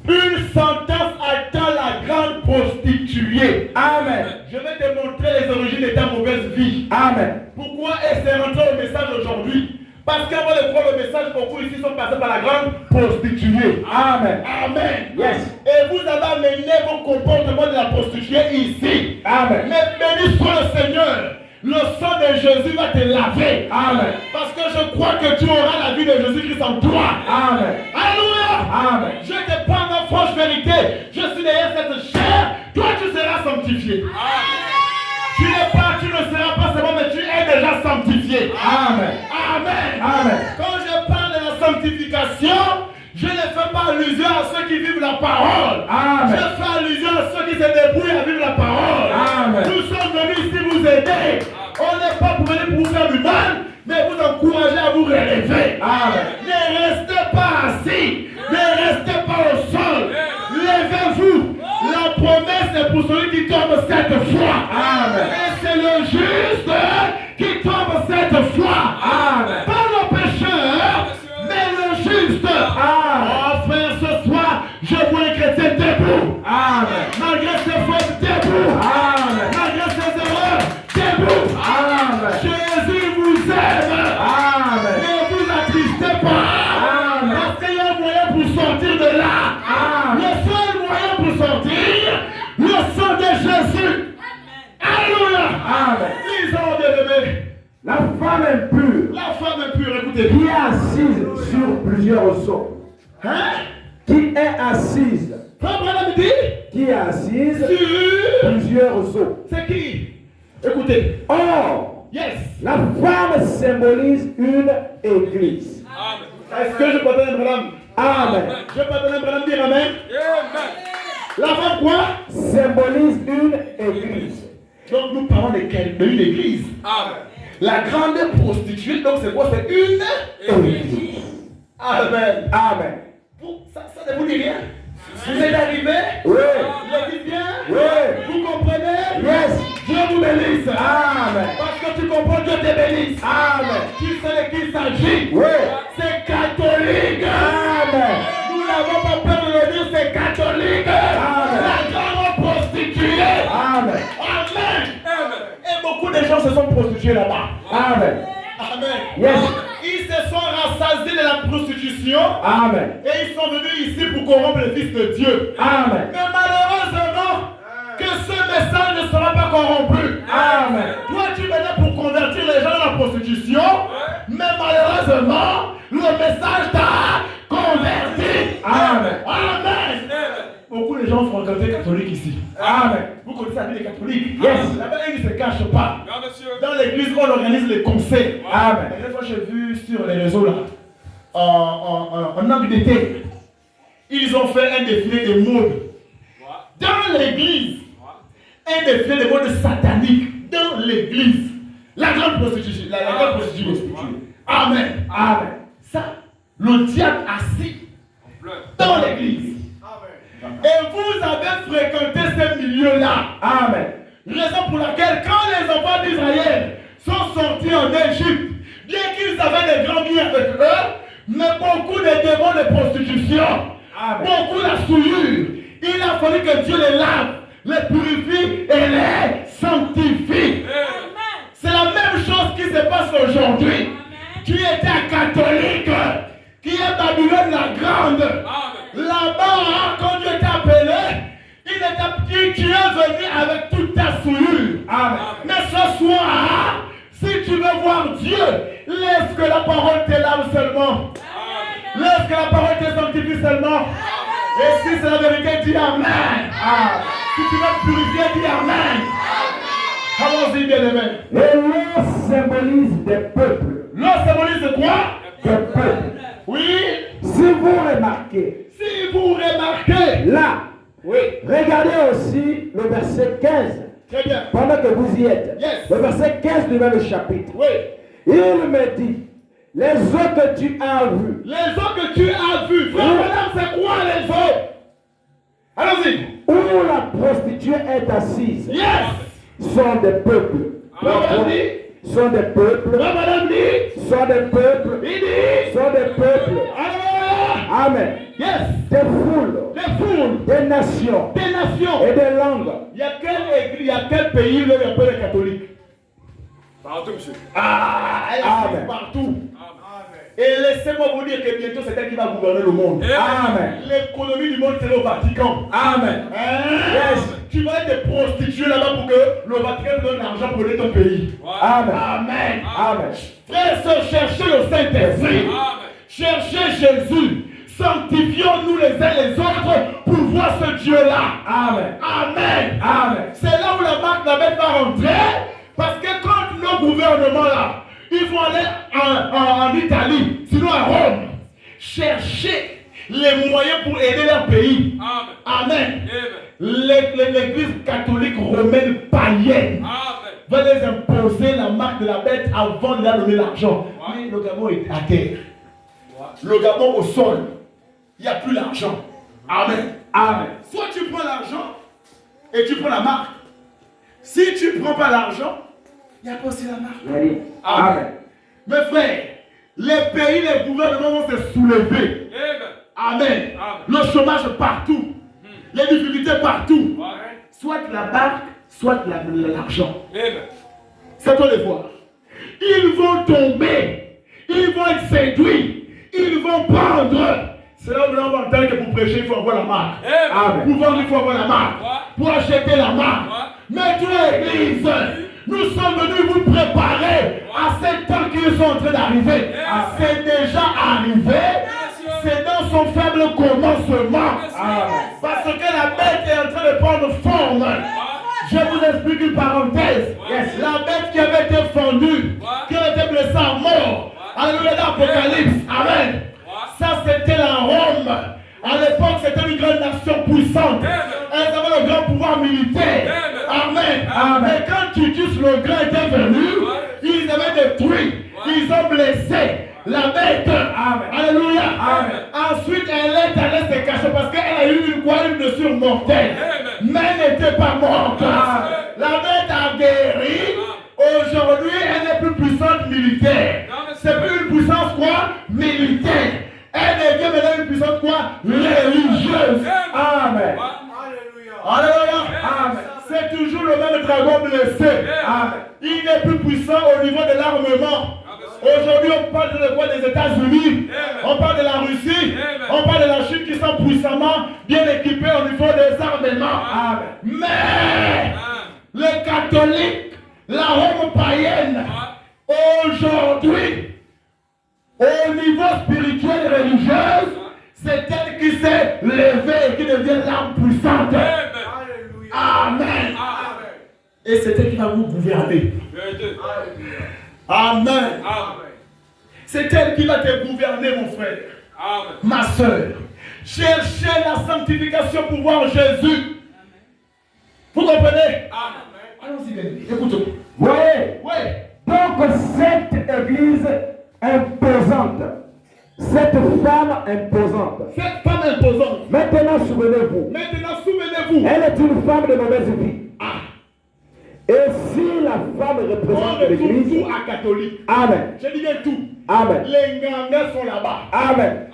une sentence atteint la grande prostituée. Amen. Je vais te montrer les origines de ta mauvaise vie. Amen. Pourquoi est-ce rentré au message aujourd'hui? Parce qu'avant de prendre le message, beaucoup ici sont passés par la grande prostituée. Amen. Amen. Yes. Et vous avez amené vos comportements de la prostituée ici. Amen. Mais béni soit le Seigneur. Le sang de Jésus va te laver. Amen. Parce que je crois que tu auras la vie de Jésus-Christ en toi. Amen. Alléluia. Amen. Je te parle en franche vérité. Je suis derrière cette chair. Toi, tu seras sanctifié. Tu n'es pas, tu ne seras pas seulement, mais tu es déjà sanctifié. Amen. Amen. Amen. Quand je parle de la sanctification, je ne fais pas allusion à ceux qui vivent la parole. Amen. Je fais allusion à ceux qui se débrouillent à vivre la parole. Amen. Nous sommes venus ici vous aider. On n'est pas pour venir pour vous faire du mal, mais vous encourager à vous relever. Amen. Ne restez pas assis. Ne restez pas au sol. Levez-vous. La promesse est pour celui qui tombe cette fois. Amen. Et c'est le juste qui tombe cette fois. Amen. Pas le pécheur, mais le juste. Amen. Oh frère, ce soir, je vois un chrétien debout. Amen. Malgré ses fautes, debout. Amen. Malgré ses erreurs, debout. Amen. Jésus vous aime. Amen. Ne vous attristez pas. Amen. Parce qu'il y a un moyen pour sortir de là. Amen. Le seul moyen pour sortir, le sang de Jésus. Alléluia. Amen. Lisons, bien-aimés. La femme impure La femme impure, écoutez. qui est assise sur plusieurs eaux. Hein? Qui est assise. Frère Branham dit, Qui est assise sur... plusieurs eaux. C'est qui? Écoutez. Or, Yes. la femme symbolise une église. Est-ce que je peux entendre Branham? Amen. Je peux entendre Branham dire Amen? La femme quoi? Symbolise une église. Donc nous parlons de une église. La grande prostituée, donc c'est quoi? C'est une Église. Amen. Amen. Ça ne vous dit rien? Vous êtes arrivé? Oui. Vous dites bien? Oui. Vous comprenez? Yes. Dieu vous bénisse. Amen. Parce que tu comprends, Dieu te bénisse. Amen. Tu sais de qui il s'agit? Oui. C'est catholique. Amen. Nous n'avons pas peur de le dire, c'est catholique. Amen. La grande prostituée. Amen. Amen. Et beaucoup de gens se sont prostitués là-bas. Amen. Amen. Yes. Ils se sont rassasiés de la prostitution. Amen. Et ils sont venus ici pour corrompre le Fils de Dieu. Amen. Mais malheureusement, que ce message ne sera pas corrompu. Amen. Toi, tu venais pour convertir les gens dans la prostitution. Mais malheureusement, le message t'a converti. Amen. Amen. Beaucoup de gens fréquentent les catholiques ici. Amen. Vous connaissez la vie des catholiques? Yes. Là-bas, ils ne se cachent pas. Dans l'église, on organise les concerts. Amen. La dernière fois, j'ai vu sur les réseaux là, en angle d'été, ils ont fait un défilé de mode. Dans l'église, un défilé de mode satanique. Dans l'église. La grande prostitution. La grande prostitution. Amen. Amen. Ça, le diable assis dans l'église. Et vous avez fréquenté ce milieu-là. Amen. Raison pour laquelle, quand les enfants d'Israël sont sortis en Égypte, bien qu'ils avaient des grands liens avec eux, mais beaucoup de démons de prostitution, beaucoup la souillure, il a fallu que Dieu les lave, les purifie et les sanctifie. C'est la même chose qui se passe aujourd'hui. Tu étais catholique, qui est Babylone la grande. Là-bas, quand Dieu t'a appelé, tu es venu avec toute ta souillure. Amen. Mais ce soir, si tu veux voir Dieu, laisse que la parole te lave seulement. Laisse que la parole te sanctifie seulement. Et si c'est la vérité, dis Amen. Si tu veux purifier, dis Amen. Allons-y, bien-aimés. Et l'eau symbolise des peuples. L'eau symbolise quoi? Des peuples. Oui. Si vous remarquez, là, oui. Regardez aussi le verset 15. Très bien. Pendant que vous y êtes. Yes. Le verset 15 du même chapitre. Oui. Il me dit, les eaux que tu as vues. Les eaux que tu as vues. Frère, madame, c'est quoi les eaux? Allons-y. Où la prostituée est assise. Yes. Sont des peuples. sont des peuples. Madame dit, Sont des peuples. il dit, Sont des peuples. Alléluia. Amen. Yes. Des foules. Des foules, Des nations. des nations. Et des langues. Il y a quelle église, il y a quel pays où il n'y a pas de catholiques? Partout, monsieur. Ah, elle Amen. existe partout. Amen. Et laissez-moi vous dire que bientôt c'est elle qui va gouverner le monde. Amen. L'économie du monde c'est le Vatican. Amen. Yes. Tu vas être prostitué là-bas pour que le Vatican donne l'argent pour aider ton pays. Amen. Amen. Amen. Frères et sœurs, cherchez le Saint-Esprit. Amen. Cherchez Jésus. Sanctifions-nous les uns les autres pour voir ce Dieu-là. Amen. Amen. Amen. C'est là où la marque de la bête va rentrer. Parce que quand nos gouvernements là, ils vont aller en Italie, sinon à Rome, chercher les moyens pour aider leur pays. Amen. Amen. Amen. L'église catholique romaine païenne Amen. va les imposer la marque de la bête avant de leur donner l'argent. Ouais. Mais le Gabon est à terre. Le Gabon au sol. Il n'y a plus l'argent. Amen. Amen. Soit tu prends l'argent et tu prends la marque. Si tu ne prends pas l'argent, il n'y a pas aussi la marque. Amen. Mes frères, les pays, les gouvernements vont se soulever. Amen. Amen. Amen. Le chômage partout. Les difficultés partout. Ouais. Soit la marque, soit l'argent. Amen. C'est toi de voir. Ils vont tomber. Ils vont être séduits. Ils vont prendre. C'est là où on va entendre que pour prêcher, il faut avoir la marque. Amen. Pour vendre, il faut avoir la marque. Ouais. Pour acheter la marque. Ouais. Mais toi, Église, nous sommes venus vous préparer à ces temps qui sont en train d'arriver. C'est déjà arrivé. C'est dans son faible commencement. Parce que la bête est en train de prendre forme. Je vous explique une parenthèse. La bête qui avait été fendue, qui avait été blessée à mort. Alléluia, dans l'Apocalypse. Amen. Ça, c'était la Rome. À l'époque, c'était une grande nation puissante. Elle avait le grand pouvoir militaire. Amen. Mais quand Titus le grand était venu, ils avaient détruit, ils ont blessé la bête. Alléluia. Ensuite, elle est allée se cacher parce qu'elle a eu une blessure mortelle. Mais elle n'était pas morte. La bête a guéri. Aujourd'hui, elle est plus puissante militaire. C'est plus une puissance quoi? Militaire. Elle devient maintenant une puissance quoi? Religieuse. Amen. Alléluia. Amen. C'est toujours le même dragon blessé. Amen. Il n'est plus puissant au niveau de l'armement. Aujourd'hui, on parle de quoi? Des États-Unis. On parle de la Russie. On parle de la Chine qui sont puissamment bien équipés au niveau des armements. Amen. Mais les catholiques, la Rome païenne, aujourd'hui, au niveau spirituel et religieux, c'est elle qui s'est levée et qui devient l'âme puissante. Amen. Et c'est elle qui va vous gouverner. Amen. C'est elle qui va te gouverner, mon frère. Ma soeur. Cherchez la sanctification pour voir Jésus. Vous comprenez? Allons-y, bien. Écoutons. Voyez. Oui. Donc cette église imposante, cette femme imposante. Cette femme imposante. Maintenant souvenez-vous, Maintenant, souvenez-vous. elle est une femme de mauvaise vie. Et si la femme On représente retrouve l'église, tout à catholique. Amen. Je dis bien tout. Amen. Les gangas sont là-bas. Amen.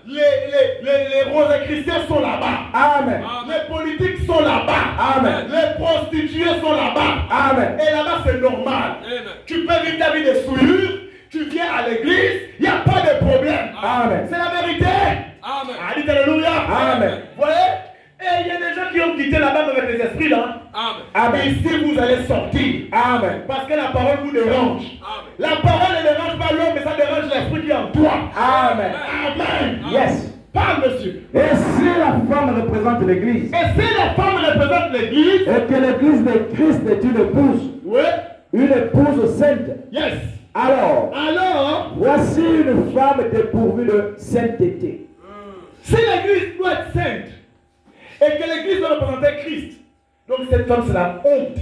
Les rosicruciens sont là-bas. Amen. Les politiques sont là-bas. Amen. Les prostituées sont là-bas. Amen. Et là-bas, c'est normal. Tu peux vivre ta vie de souillure. Tu viens à l'église. Il n'y a pas de problème. Amen. C'est la vérité. Amen. Dites alléluia. Amen. Vous voyez? Et il y a des gens qui ont quitté là-bas avec les esprits là. Amen. Et ici, vous allez sortir. Amen. Parce que la parole vous dérange. La parole ne dérange pas l'homme, mais ça dérange l'esprit qui est en toi. Amen. Amen. Yes. Parle, monsieur. Et si la femme représente l'église, Et si la femme représente l'église, et que l'église de Christ est une épouse, oui, une épouse sainte, yes. alors, voici une femme dépourvue de sainteté. Si l'église doit être sainte, et que l'église doit représenter Christ, donc cette femme c'est la honte.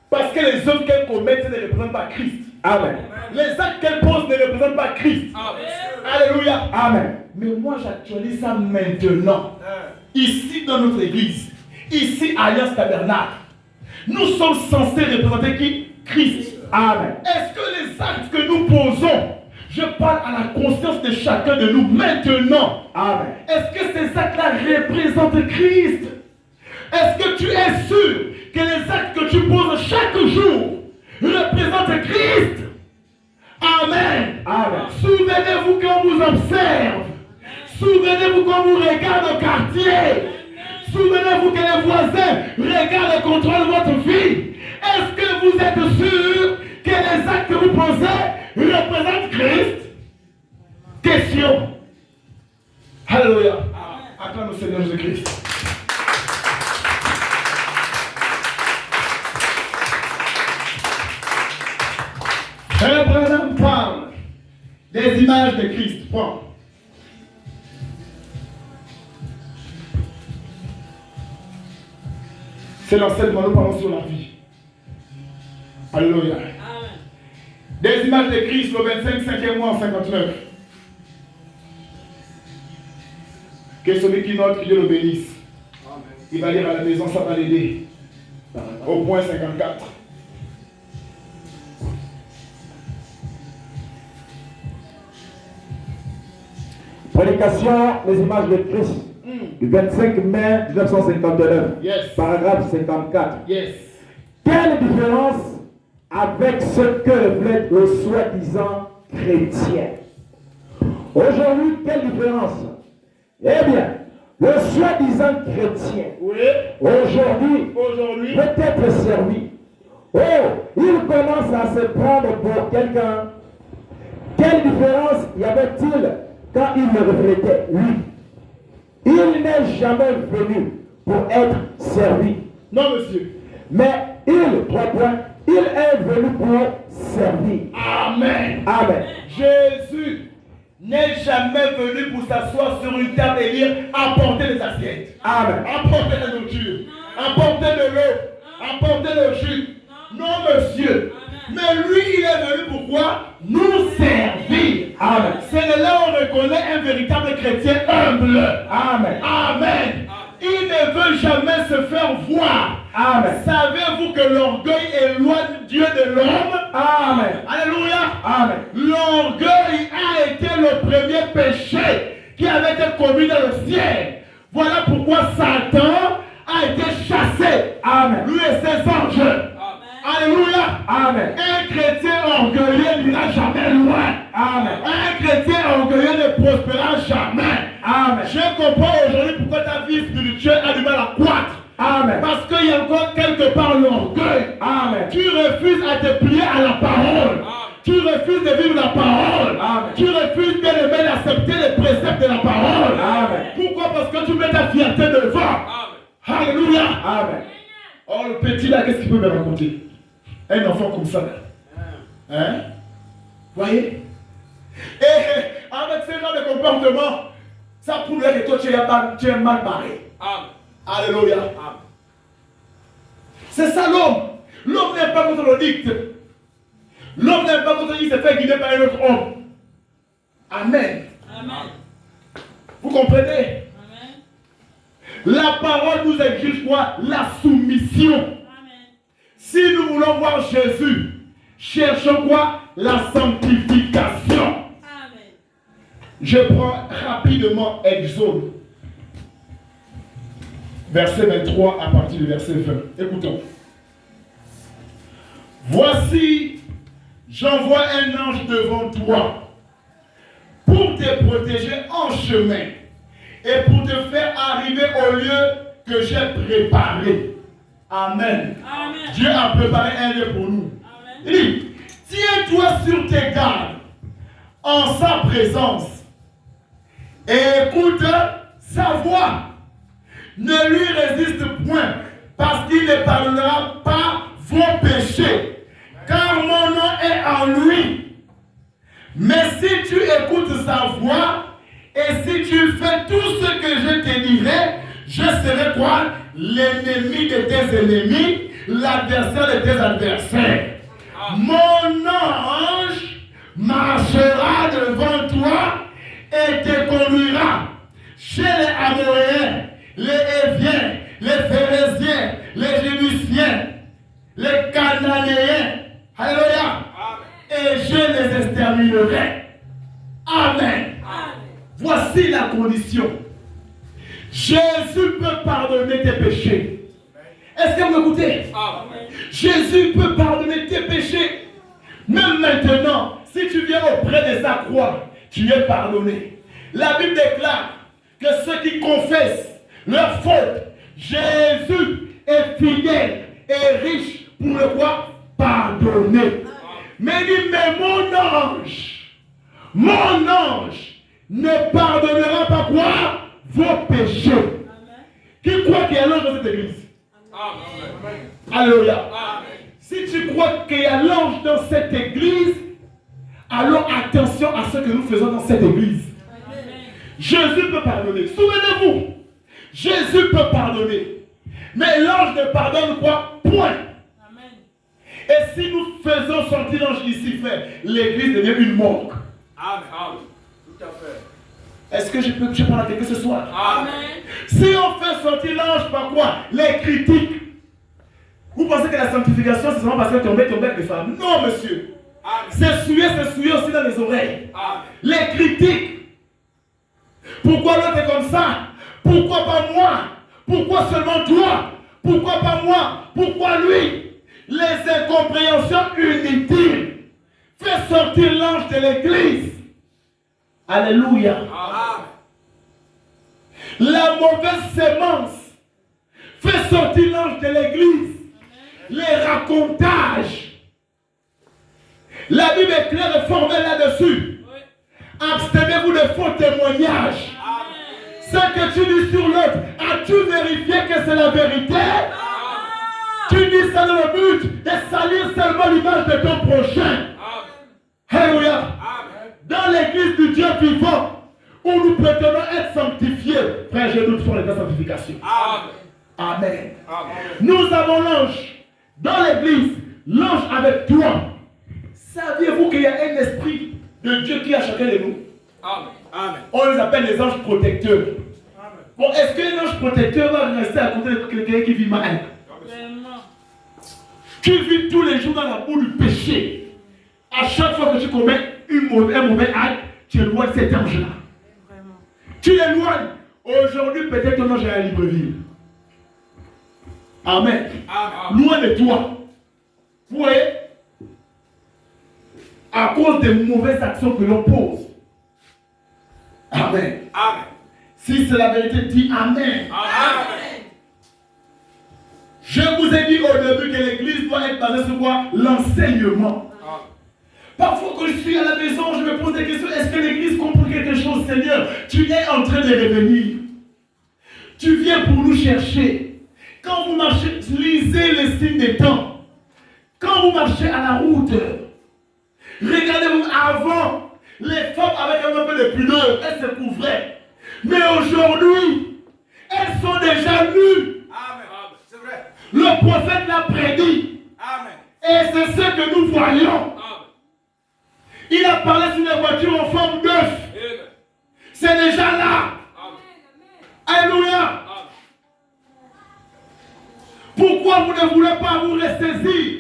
Parce que les œuvres qu'elle commet ne représentent pas Christ. Amen. Les actes qu'elle pose ne représentent pas Christ. Alléluia. Amen. Mais moi j'actualise ça maintenant. Ici dans notre église, ici Alliance Tabernacle, nous sommes censés représenter qui? Christ. Amen. Est-ce que les actes que nous posons, je parle à la conscience de chacun de nous maintenant. Amen. Est-ce que ces actes-là représentent Christ? Est-ce que tu es sûr que les actes que tu poses chaque jour représentent Christ? Amen. Amen. Souvenez-vous quand on vous observe. Souvenez-vous quand on vous regarde au quartier. Souvenez-vous que les voisins regardent et contrôlent votre vie. Est-ce que vous êtes sûr que les actes que vous posez représentent Christ? Question. Alléluia. Acclame le Seigneur Jésus-Christ. Frère Branham parle des images de Christ. Point. C'est l'enseignement, nous parlons sur la vie. Alléluia. Des images de Christ, le 25, 5e mois en 59. Que celui qui note, que Dieu le bénisse. Il va lire à la maison, ça va l'aider. Au point 54. Prédication, les images de Christ. Du 25 mai 1959. Yes. Paragraphe 54. Yes. Quelle différence avec ce que reflète le soi-disant chrétien? Aujourd'hui, quelle différence? Eh bien, le soi-disant chrétien, aujourd'hui, peut être servi. Oh, il commence à se prendre pour quelqu'un. Quelle différence y avait-il quand il le reflétait, lui? Il n'est jamais venu pour être servi. Non, monsieur. Mais il est venu pour servir. Amen. Amen. Jésus n'est jamais venu pour s'asseoir sur une table et dire apportez les assiettes. Amen. Apportez la nourriture. Apportez de l'eau. Apportez le jus. Non, monsieur. Mais lui, il est venu pourquoi? Nous servir. Amen. C'est là où on reconnaît un véritable chrétien humble. Amen. Amen. Il ne veut jamais se faire voir. Amen. Savez-vous que l'orgueil éloigne Dieu de l'homme? Amen. Alléluia. Amen. L'orgueil a été le premier péché qui avait été commis dans le ciel. Voilà pourquoi Satan a été chassé. Amen. Lui et ses anges. Alléluia. Amen. Un chrétien orgueilleux n'ira jamais loin. Amen. Un chrétien orgueilleux ne prospérera jamais. Amen. Je comprends aujourd'hui pourquoi ta vie spirituelle a du mal à croître. Amen. Parce qu'il y a encore quelque part l'orgueil. Amen. Tu refuses à te plier à la parole. Tu refuses de vivre la parole. Amen. Tu refuses bien aimé d'accepter les préceptes de la parole. Amen. Pourquoi? Parce que tu mets ta fierté devant. Alléluia. Amen. Oh, le petit là, qu'est-ce qu'il peut me raconter? Un enfant comme ça. Hein? Voyez? Et avec ce genre de comportement, ça prouverait que toi tu es mal barré. Alléluia. C'est ça l'homme. L'homme n'est pas contre le dicte. L'homme n'est pas contre il se fait guider par un autre homme. Amen. Amen. Vous comprenez? Amen. La parole nous exige quoi? La soumission. Amen. Si nous voulons voir Jésus, cherchons quoi? La sanctification. Amen. Je prends rapidement Exode. Verset 23 à partir du verset 20. Écoutons. Voici, j'envoie un ange devant toi pour te protéger en chemin et pour te faire arriver au lieu que j'ai préparé. Amen. Amen. Dieu a préparé un lieu pour nous. Amen. Il dit, tiens-toi sur tes gardes en sa présence et écoute sa voix. Ne lui résiste point, parce qu'il ne pardonnera pas vos péchés, car mon nom est en lui. Mais si tu écoutes sa voix, et si tu fais tout ce que je te dirai, je serai quoi? L'ennemi de tes ennemis, l'adversaire de tes adversaires. Mon ange marchera devant toi et te conduira chez les Amoréens, les Éviens, les Phérésiens, les Jébusiens, les Cananéens. Alléluia. terminerai. Amen. Voici la condition. Jésus peut pardonner tes péchés. Est-ce que vous m'écoutez? Jésus peut pardonner tes péchés. Même maintenant, si tu viens auprès de sa croix, tu es pardonné. La Bible déclare que ceux qui confessent leur faute, Jésus est fidèle et riche pour le quoi? Pardonner. Mais dit, mais mon ange ne pardonnera pas quoi? Vos péchés. Amen. Qui croit qu'il y a l'ange dans cette église? Amen. Alléluia. Amen. Si tu crois qu'il y a l'ange dans cette église, alors attention à ce que nous faisons dans cette église. Amen. Jésus peut pardonner. Souvenez-vous, Jésus peut pardonner. Mais l'ange ne pardonne quoi? Point. Amen. Et si nous faisons sortir l'ange ici, frère, l'église devient une morgue. Amen. Tout à fait. Est-ce que je peux parler avec quelqu'un ce soir? Amen. Si on fait sortir l'ange par quoi? Les critiques. Vous pensez que la sanctification, c'est seulement parce que tu tombes avec les femmes? Non, monsieur. C'est souillé aussi dans les oreilles. Amen. Les critiques. Pourquoi l'autre est comme ça? Pourquoi pas moi? Pourquoi seulement toi? Pourquoi pas moi? Pourquoi lui? Les incompréhensions inutiles. Fais sortir l'ange de l'église. Alléluia. Amen. La mauvaise sémence fait sortir l'ange de l'église. Les racontages. La Bible est claire et formelle là-dessus. Oui. Abstenez-vous de faux témoignages. Amen. Ce que tu dis sur l'autre, as-tu vérifié que c'est la vérité? Amen. Tu dis ça dans le but de salir seulement l'image de ton prochain. Alléluia. Dans l'église du Dieu vivant, où nous prétendons être sanctifiés, frère, je doute sur les sanctifications. Amen. Amen. Amen. Nous avons l'ange dans l'église, l'ange avec toi. Saviez-vous qu'il y a un esprit de Dieu qui a chacun de nous? Amen. Amen. On les appelle les anges protecteurs. Amen. Bon, est-ce qu'un ange protecteur va rester à côté de quelqu'un qui vit mal? Tu vis tous les jours dans la boue du péché. À chaque fois que tu commets un mauvais acte, tu éloignes cet ange-là. Tu l'éloignes. Aujourd'hui, peut-être ton ange est à Libreville. Amen. Amen. Loin de toi. Vous voyez? À cause des mauvaises actions que l'on pose. Amen. Amen. Si c'est la vérité, dis Amen. Amen. Je vous ai dit au début que l'église doit être basée sur quoi? L'enseignement. Parfois quand je suis à la maison, je me pose des questions. Est-ce que l'église comprend quelque chose, Seigneur? Tu es en train de revenir. Tu viens pour nous chercher. Quand vous marchez, lisez les signes des temps. Quand vous marchez à la route, regardez-vous avant, les femmes avec un peu de pudeur, elles se couvraient. Mais aujourd'hui, elles sont déjà nues. Amen. C'est vrai. Le prophète l'a prédit. Amen. Et c'est ce que nous voyons. Il a parlé sur les voitures en forme d'œuf. C'est déjà là. Alléluia. Pourquoi vous ne voulez pas vous ressaisir?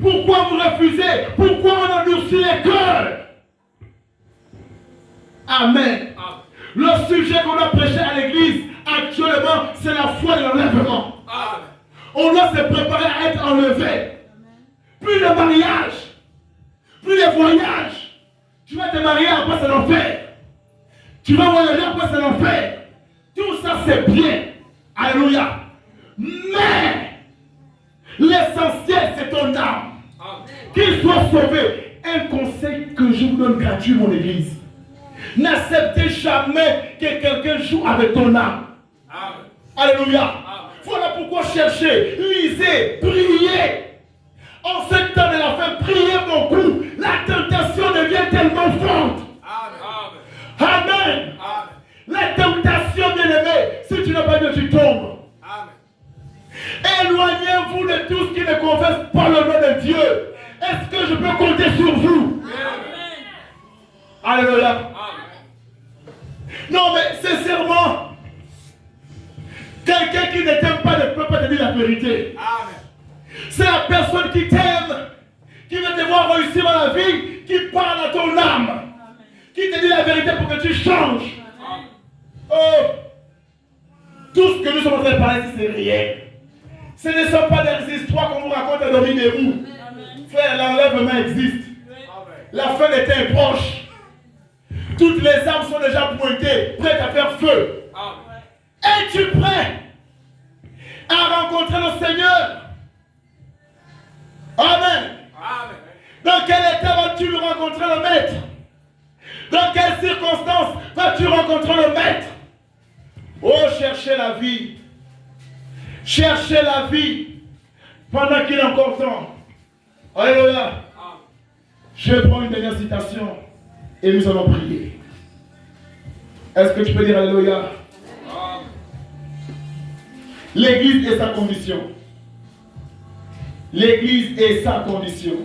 Pourquoi vous refusez? Pourquoi on endurcit les cœurs? Amen. Le sujet qu'on a prêché à l'église actuellement, c'est la foi de l'enlèvement. On doit se préparer à être enlevé. Plus de mariage. Plus de voyages. Tu vas te marier, après c'est l'enfer. Tu vas voyager, après c'est l'enfer. Tout ça c'est bien. Alléluia. Mais l'essentiel c'est ton âme. Qu'il soit sauvé. Un conseil que je vous donne gratuit, mon église. N'acceptez jamais que quelqu'un joue avec ton âme. Alléluia. Voilà pourquoi chercher, lisez, priez. En ce temps de la fin, priez beaucoup. La tentation devient tellement forte. Amen. Amen. Amen. La tentation, bien aimé, si tu n'as pas Dieu, tu tombes. Amen. Éloignez-vous de tout ce qui ne confesse pas le nom de Dieu. Est-ce que je peux compter sur vous? Amen. Alléluia. Amen. Non, mais sincèrement, quelqu'un qui ne t'aime pas ne peut pas te dire la vérité. Amen. C'est la personne qui t'aime, qui veut te voir réussir dans la vie, qui parle à ton âme, qui te dit la vérité pour que tu changes. Oh, tout ce que nous sommes en train de parler, c'est réel. Ce ne sont pas des histoires qu'on vous raconte à dormir des roues. Frère, l'enlèvement existe. La fin des temps est proche. Toutes les armes sont déjà pointées, prêtes à faire feu. Es-tu prêt à rencontrer le Seigneur? Amen. Dans quel état vas-tu rencontrer le Maître? Dans quelles circonstances vas-tu rencontrer le Maître? Oh, cherchez la vie. Cherchez la vie pendant qu'il est encore temps. Alléluia. Je prends une dernière citation et nous allons prier. Est-ce que tu peux dire Alléluia? L'église est sa condition. L'église est sa condition.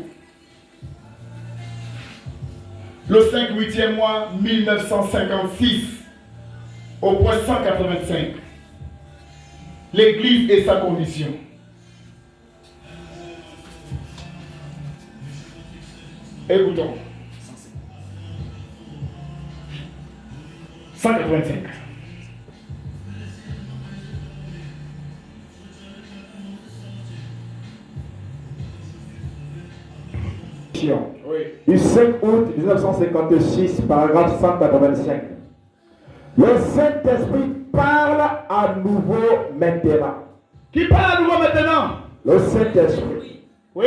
Le 5/8e mois 1956, au point 185. L'église est sa condition. Écoutons. 185. Oui. Du 5 août 1956, paragraphe 185. Le Saint-Esprit parle à nouveau maintenant. Qui parle à nouveau maintenant? Le Saint-Esprit. Oui.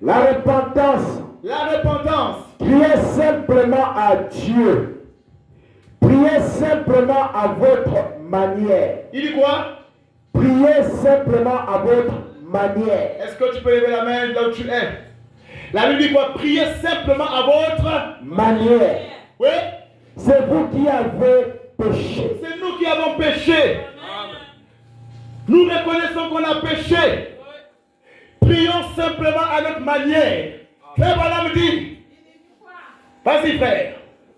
La repentance. La repentance. Priez simplement à Dieu. Priez simplement à votre manière. Il dit quoi? Priez simplement à votre manière. Est-ce que tu peux lever la main là où tu es? La Bible dit quoi? Priez simplement à votre manière. Oui. C'est vous qui avez péché. C'est nous qui avons péché. Nous reconnaissons qu'on a péché. Prions simplement à notre manière. Frère Branham dit. Vas-y frère.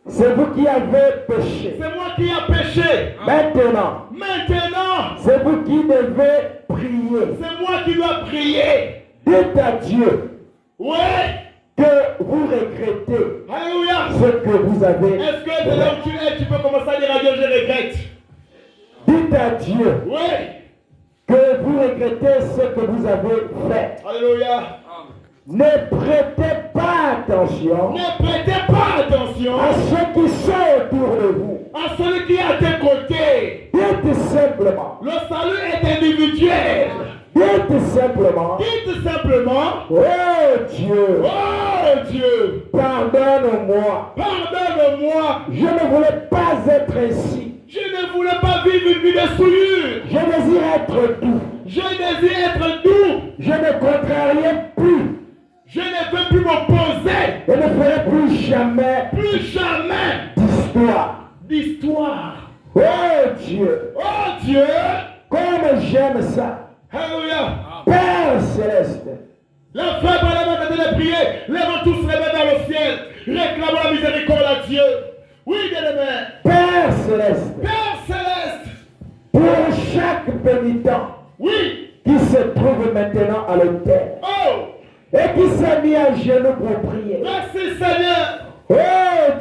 C'est vous qui avez péché. C'est moi qui ai péché. Maintenant. C'est vous qui devez prier. C'est moi qui dois prier. Dites à Dieu. Oui. Que vous regrettez. Alléluia. Ce que vous avez. Est-ce que de là où tu es, tu peux commencer à dire à Dieu, je regrette. Dites à Dieu. Oui. Que vous regrettez ce que vous avez fait. Alléluia. Ne prêtez pas attention. Ne prêtez pas attention à ceux qui sont autour de vous. À celui qui est à tes côtés. Dites simplement. Le salut est individuel. Dites simplement. Dites simplement. Oh Dieu. Oh Dieu. Pardonne-moi. Pardonne-moi. Je ne voulais pas être ainsi. Je ne voulais pas vivre une vie de souillure. Je désire être doux. Je désire être doux. Je ne contrarie plus. Je ne veux plus m'opposer. Je ne ferai plus jamais. D'histoire. Oh Dieu. Oh Dieu. Comme j'aime ça. Alléluia. Père céleste. La frère Branham a de prier. Lèvons tous les mains vers le ciel. Réclamons la miséricorde à Dieu. Oui, bien-aimé. Père céleste. Père céleste. Pour chaque pénitent. Oui. Qui se trouve maintenant à l'autel. Oh. Et qui s'est mis à genoux pour prier. Merci Seigneur. Oh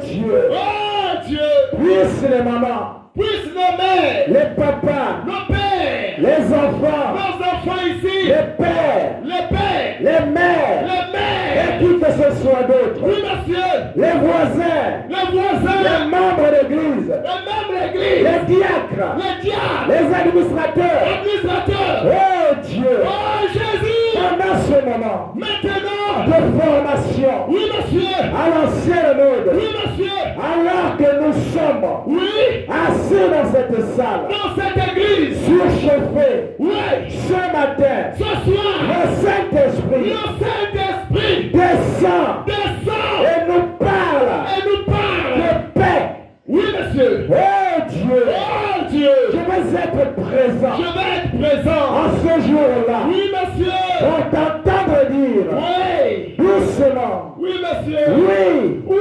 Dieu. Oh Dieu. Puisse les mamans. Puisse nos mères. Les papas. Nos pères. Les enfants. Nos enfants ici. Les pères. Les pères. Les mères. Les mères. Et qui que ce soit d'autre. Oui, monsieur. Les voisins. Les voisins. Les membres d'église. Les membres d'église. Les diacres. Les diacres. Les administrateurs. Administrateurs. Oh Dieu. Oh Jésus. Pendant ce moment. Maintenant. De formation. Oui, monsieur. À l'ancienne mode. Oui, monsieur. Alors que nous sommes. Oui. Assis dans cette salle. Dans cette église. Surchauffés. Oui. Ce matin. Ce soir. Le Saint-Esprit. Le Saint-Esprit. Descend. Descend. Et nous parle. Et nous parle. De paix. Oui, monsieur. Oh Dieu. Oh Dieu. Je vais être présent. Je vais être présent. En ce jour-là. Oui, monsieur. Pour t'entendre dire. Oui. Doucement. Oui, monsieur. Oui. Oui.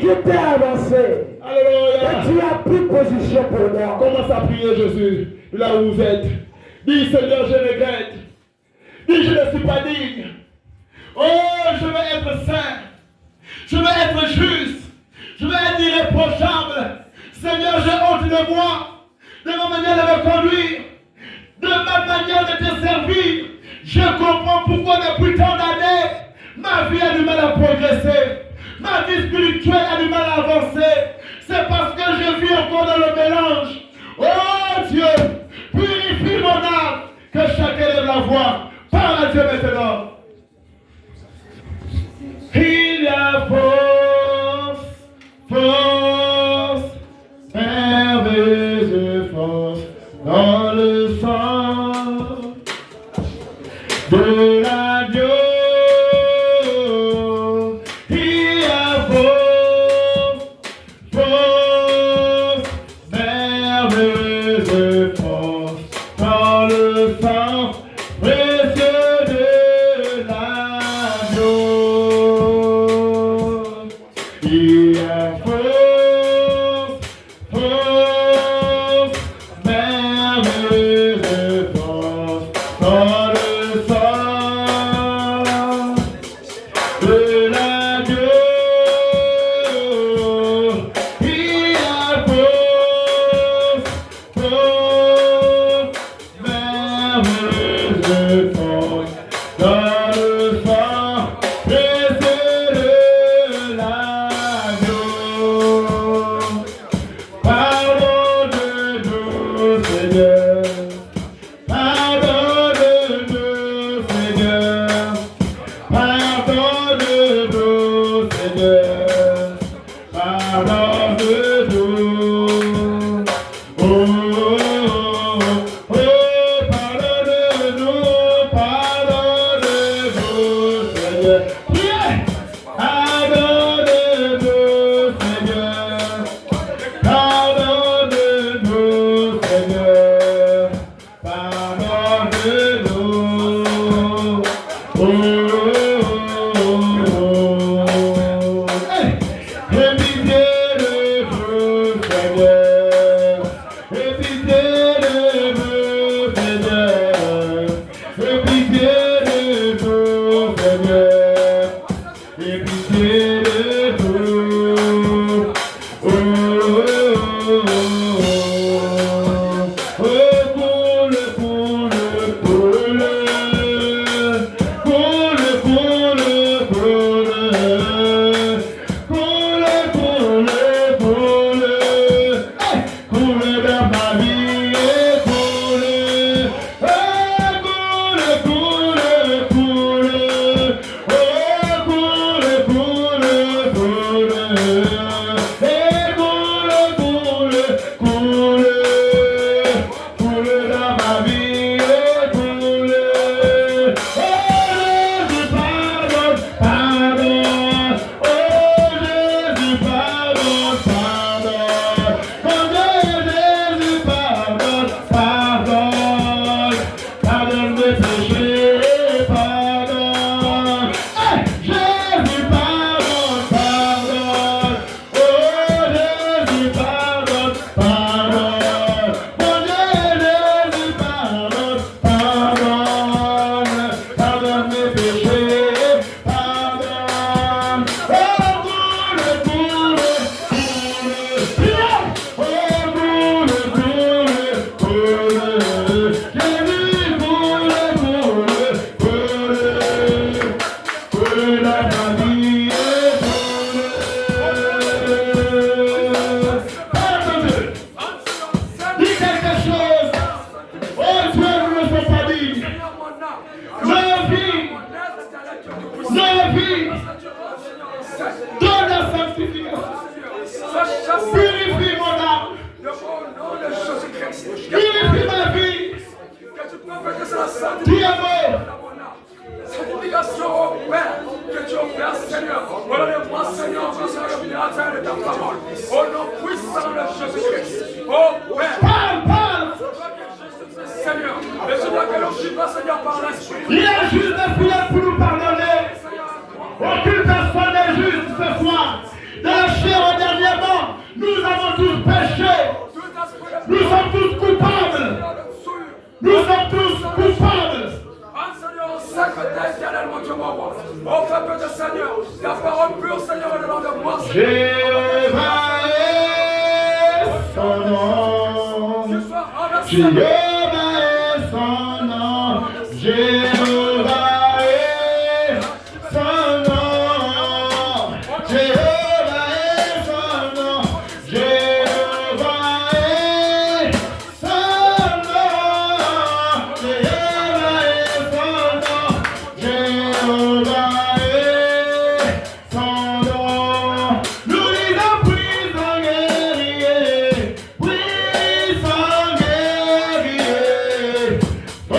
Tu t'es avancé. Alléluia. Et tu as pris position pour moi. Commence à prier, Jésus, là où vous êtes. Dis, Seigneur, je regrette. Dis, je ne suis pas digne. Oh, je veux être saint. Je veux être juste. Je veux être irréprochable. Seigneur, j'ai honte de moi, de ma manière de me conduire, de ma manière de te servir. Je comprends pourquoi depuis tant d'années, ma vie a du mal à progresser. Ma vie spirituelle a du mal à avancer. C'est parce que je vis encore dans le mélange. Oh Dieu, purifie mon âme, que chacun lève la voix. Parle à Dieu maintenant. Il y a force, force, merveilleuse force dans le sang de l'agneau. Il y a force, force, merveilleuse force dans le sang précieux de l'agneau. Il y a force, force, merveilleuse force dans le sang de l'agneau. Il y a force, force, merveilleuse force dans le sang précieux de l'agneau. Pardonne-nous, Seigneur. Pardonne-nous, Seigneur. Pardonne-nous, Seigneur. Pardonne-nous. Oh, oh, pardonne-nous, pardonne-nous, Seigneur. Priez. Pardonne-nous, Seigneur. Pardonne-nous, Seigneur. Pardonne-nous. Oh, hey. Aie pitié de nous, Seigneur. Aie pitié de nous, Seigneur. Aie pitié de nous, Seigneur. Aie pitié de nous. Oh, coule, coule, coule. Coule, coule, coule. Coule, coule, coule. Hey! Coule dans ma vie, coule. Hey, coule, coule, coule. Oh, coule, coule, coule. Hey, coule, coule, coule. Coule dans ma vie, coule. Oh, Jésus, pardonne, pardonne. Oh, Jésus, pardonne, pardonne. Mon Dieu, Jésus, pardonne, pardonne. Pardonne mes péchés, pardonne. Hey, Jésus, pardonne, pardonne. Oh, Jésus, pardonne, pardonne. Mon Dieu, Jésus, pardonne, pardonne. Pardonne mes péchés, pardonne. Oh, coule, coule, coule. Priez. Oh, coule, coule, coule. Jésus, coule, coule, coule. Coule dans ma vie, coule. Pardonne. Dis quelque chose. Oh Dieu, nous ne sommes pas dignes. Nos vies, donne la sanctification. Purifie mon âme. Purifie ma vie. Tu es beau. Sanctification, oh Père, que tu opères, Seigneur. Relève-moi, Seigneur, je serai le miracle de ta parole. Au nom puissant de Jésus-Christ. Oh Père. Parle. Seigneur, et je dois que l'on suive, Seigneur, par l'Esprit. Il est juste de prier pour nous pardonner. Aucune personne n'est juste ce soir. De la chair au dernièrement, nous avons tous péché. Nous sommes tous coupables. Nous sommes tous coupables. Seigneur, sacre d'éternel, mon Dieu, mon roi. Oh, fais que Seigneur, la parole pure, Seigneur, de la Jéhovah est son nom. Jéhovah est son nom. Jéhovah est son nom. Jéhovah est son nom. Jéhovah est son nom. Jéhovah est son nom. Nous disons puissant guerrier, puissant guerrier. Oh,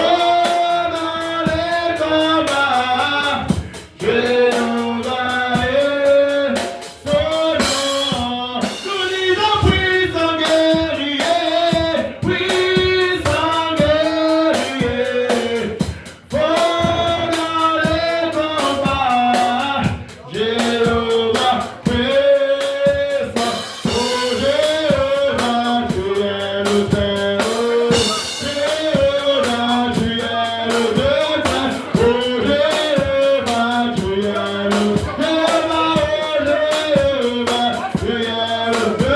dans les combats, Jéhovah est son nom. Nous disons puissant guerrier, puissant guerrier. Oh, dans les combats, Jéhovah puissant. Oh, Jéhovah, tu es le Père. Jéhovah, tu es le Père. Oh, Jéhovah, tu es le Père. Oh, Jéhovah, tu es le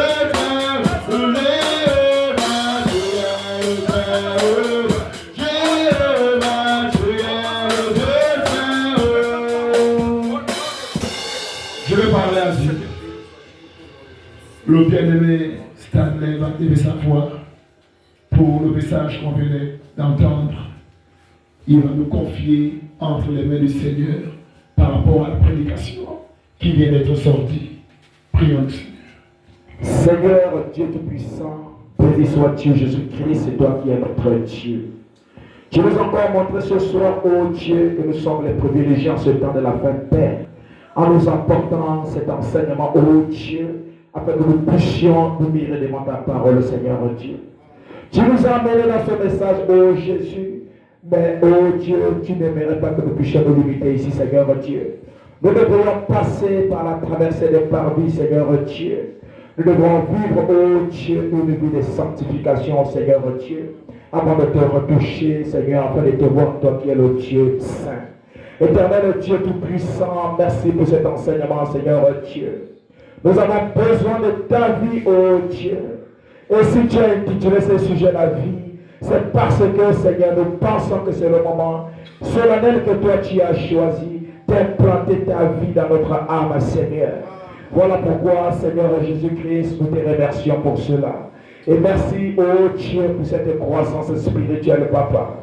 Père. Oh, Jéhovah, tu es le Père. Jéhovah, tu es le Père. Je vais parler à Dieu. Le bien-aimé Stanley va lever sa voix pour le message qu'on venait d'entendre. Il va nous confier entre les mains du Seigneur par rapport à la prédication qui vient d'être sortie. Prions le Seigneur. Seigneur Dieu Tout-Puissant, béni sois-tu Jésus-Christ, c'est toi qui es notre Dieu. Tu nous as encore montré ce soir, ô Dieu, que nous sommes les privilégiés en ce temps de la fin, Père, en nous apportant cet enseignement, ô Dieu, afin que nous puissions nous mirer devant ta parole, Seigneur Dieu. Tu nous as amenés dans ce message, ô Jésus, mais ô Dieu, tu n'aimerais pas que nous puissions nous limiter ici, Seigneur Dieu. Nous devrions passer par la traversée des parvis, Seigneur Dieu. Nous devons vivre, ô Dieu, une vie de sanctification, Seigneur Dieu, avant de te retoucher, Seigneur, afin de te voir, toi qui es le Dieu saint. Éternel Dieu Tout-Puissant, merci pour cet enseignement, Seigneur Dieu. Nous avons besoin de ta vie, ô Dieu. Et si tu as intitulé ce sujet la vie, c'est parce que, Seigneur, nous pensons que c'est le moment solennel que toi tu as choisi d'implanter ta vie dans notre âme, Seigneur. Voilà pourquoi, Seigneur Jésus-Christ, nous te remercions pour cela. Et merci, ô Dieu, pour cette croissance spirituelle, Papa.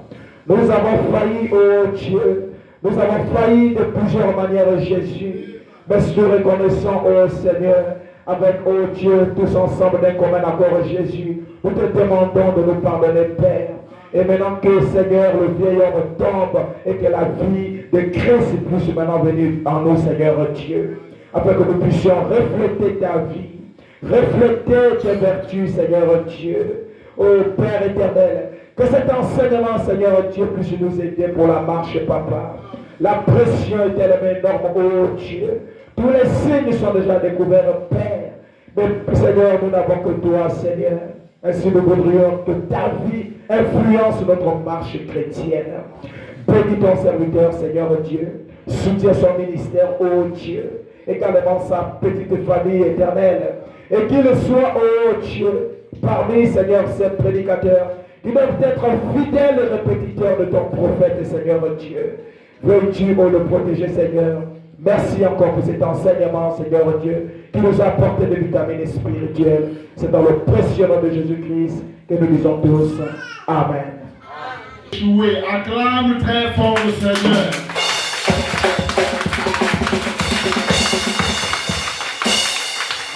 Nous avons failli, ô Dieu. Nous avons failli de plusieurs manières, Jésus. Mais nous reconnaissons, ô Seigneur, avec, ô Dieu, tous ensemble d'un commun accord, Jésus, nous te demandons de nous pardonner, Père. Et maintenant que, Seigneur, le vieil homme tombe et que la vie de Christ puisse maintenant venir en nous, Seigneur Dieu, afin que nous puissions refléter ta vie, refléter tes vertus, Seigneur Dieu. Ô Père éternel, que cet enseignement, Seigneur Dieu, puisse nous aider pour la marche, Papa. La pression est tellement énorme, ô Dieu. Tous les signes sont déjà découverts, Père. Mais Seigneur, nous n'avons que toi, Seigneur. Ainsi nous voudrions que ta vie influence notre marche chrétienne. Bénis ton serviteur, Seigneur Dieu. Soutiens son ministère, ô Dieu. Également sa petite famille éternelle. Et qu'il soit, ô Dieu, parmi, Seigneur, ces prédicateurs qui doivent être fidèles répétiteurs de ton prophète, Seigneur Dieu. Veux-tu, ô le protéger, Seigneur. Merci encore pour cet enseignement, Seigneur Dieu, qui nous apporte des vitamines spirituelles. C'est dans le précieux nom de Jésus-Christ que nous disons tous Amen. Jouez, acclame très fort le Seigneur.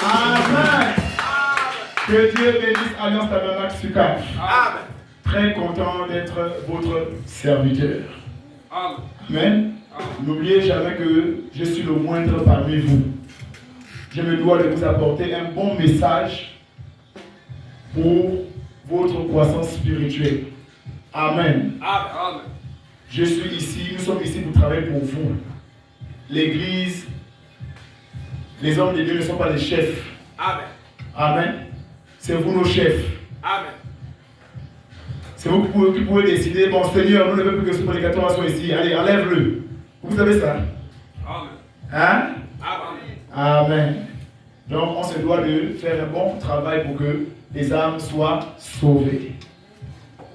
Amen. Que Dieu bénisse Alliance Tabernacle Sucaf. Amen. Très content d'être votre serviteur. Amen. N'oubliez jamais que je suis le moindre parmi vous. Je me dois de vous apporter un bon message pour votre croissance spirituelle. Amen. Amen. Je suis ici, nous sommes ici pour travailler pour vous. L'église, les hommes de Dieu ne sont pas les chefs. Amen. Amen. C'est vous nos chefs. Amen. C'est vous qui pouvez décider, bon Seigneur, nous ne voulons plus que ce prédicateur soit ici. Allez, enlève-le. Vous savez ça? Amen. Hein? Amen. Amen. Donc on se doit de faire un bon travail pour que les âmes soient sauvées.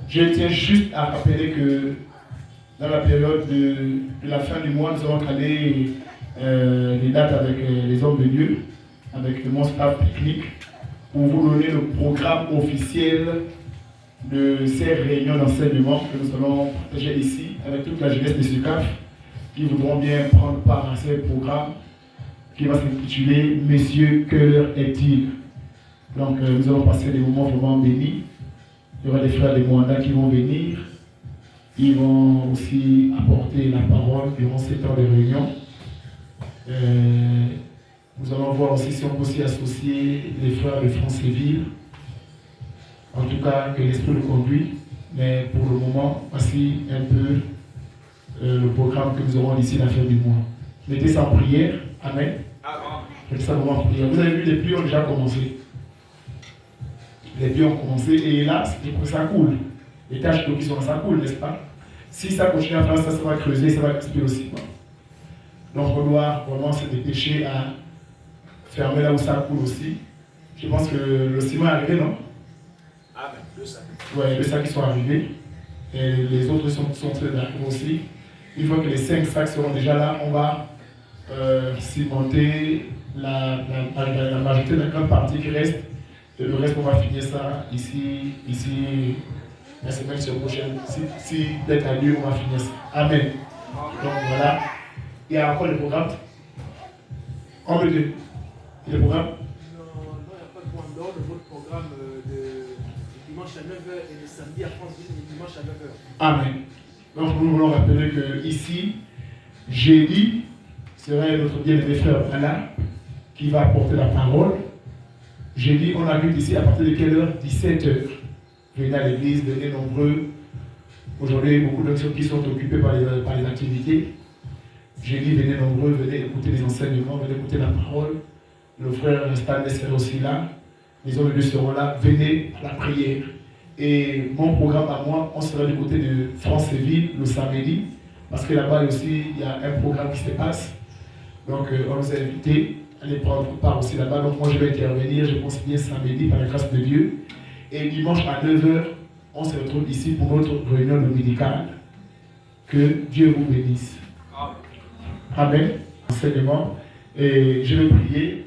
Je tiens juste à rappeler que dans la période de la fin du mois, nous allons caler les dates avec les hommes de Dieu, avec mon staff technique, pour vous donner le programme officiel de ces réunions d'enseignement que nous allons partager ici avec toute la jeunesse de SUCAF qui voudront bien prendre part à ce programme qui va s'intituler « Messieurs, quelle heure est-il » Donc nous allons passer des moments vraiment bénis. Il y aura des frères des Moanda qui vont venir. Ils vont aussi apporter la parole durant ces temps de réunion. Nous allons voir aussi si on peut aussi associer les frères de Franceville. En tout cas, que l'Esprit le conduit. Mais pour le moment, voici un peu le programme que nous aurons d'ici la fin du mois. Mettez ça en prière. Amen. Mettez ça vraiment en prière. Vous avez vu, les pluies ont déjà commencé. Les pluies ont commencé et là, ça coule. Les taches d'eau qui sont là, ça coule, n'est-ce pas? Si ça continue à faire ça, ça va creuser, ça va respirer aussi. Donc on doit vraiment se dépêcher à fermer là où ça coule aussi. Je pense que le ciment est arrivé, non? Ah ben, le sac. Oui, le sac qui sont arrivés. Et les autres sont d'arriver aussi. Une fois que les 5 sacs seront déjà là, on va cimenter la majorité de la grande partie qui reste. Et le reste, on va finir ça ici la semaine prochaine. Si d'être à lieu, on va finir ça. Amen. Donc voilà. Il y a encore le programme. Combien de programme? Non, il n'y a pas de point d'ordre de votre programme de dimanche à 9h et le samedi à Franceville et dimanche à 9h. Amen. Donc nous voulons rappeler que ici, jeudi, serait notre bien-aimé frère Alain qui va apporter la parole. Jeudi, on arrive ici à partir de quelle heure? 17h. Venez à l'église, venez nombreux. Aujourd'hui, il y a beaucoup de personnes qui sont occupées par les activités. Jeudi, venez nombreux, venez écouter les enseignements, venez écouter la parole. Le frère Stanley sera aussi là. Les hommes de Dieu seront là. Venez à la prière. Et mon programme à moi, on sera du côté de Franceville le samedi. Parce que là-bas aussi, il y a un programme qui se passe. Donc, on nous a invités à aller prendre part aussi là-bas. Donc, moi, je vais intervenir, je pense bien samedi, par la grâce de Dieu. Et dimanche à 9h, on se retrouve ici pour notre réunion dominicale. Que Dieu vous bénisse. Amen. Enseignement. Et je vais prier.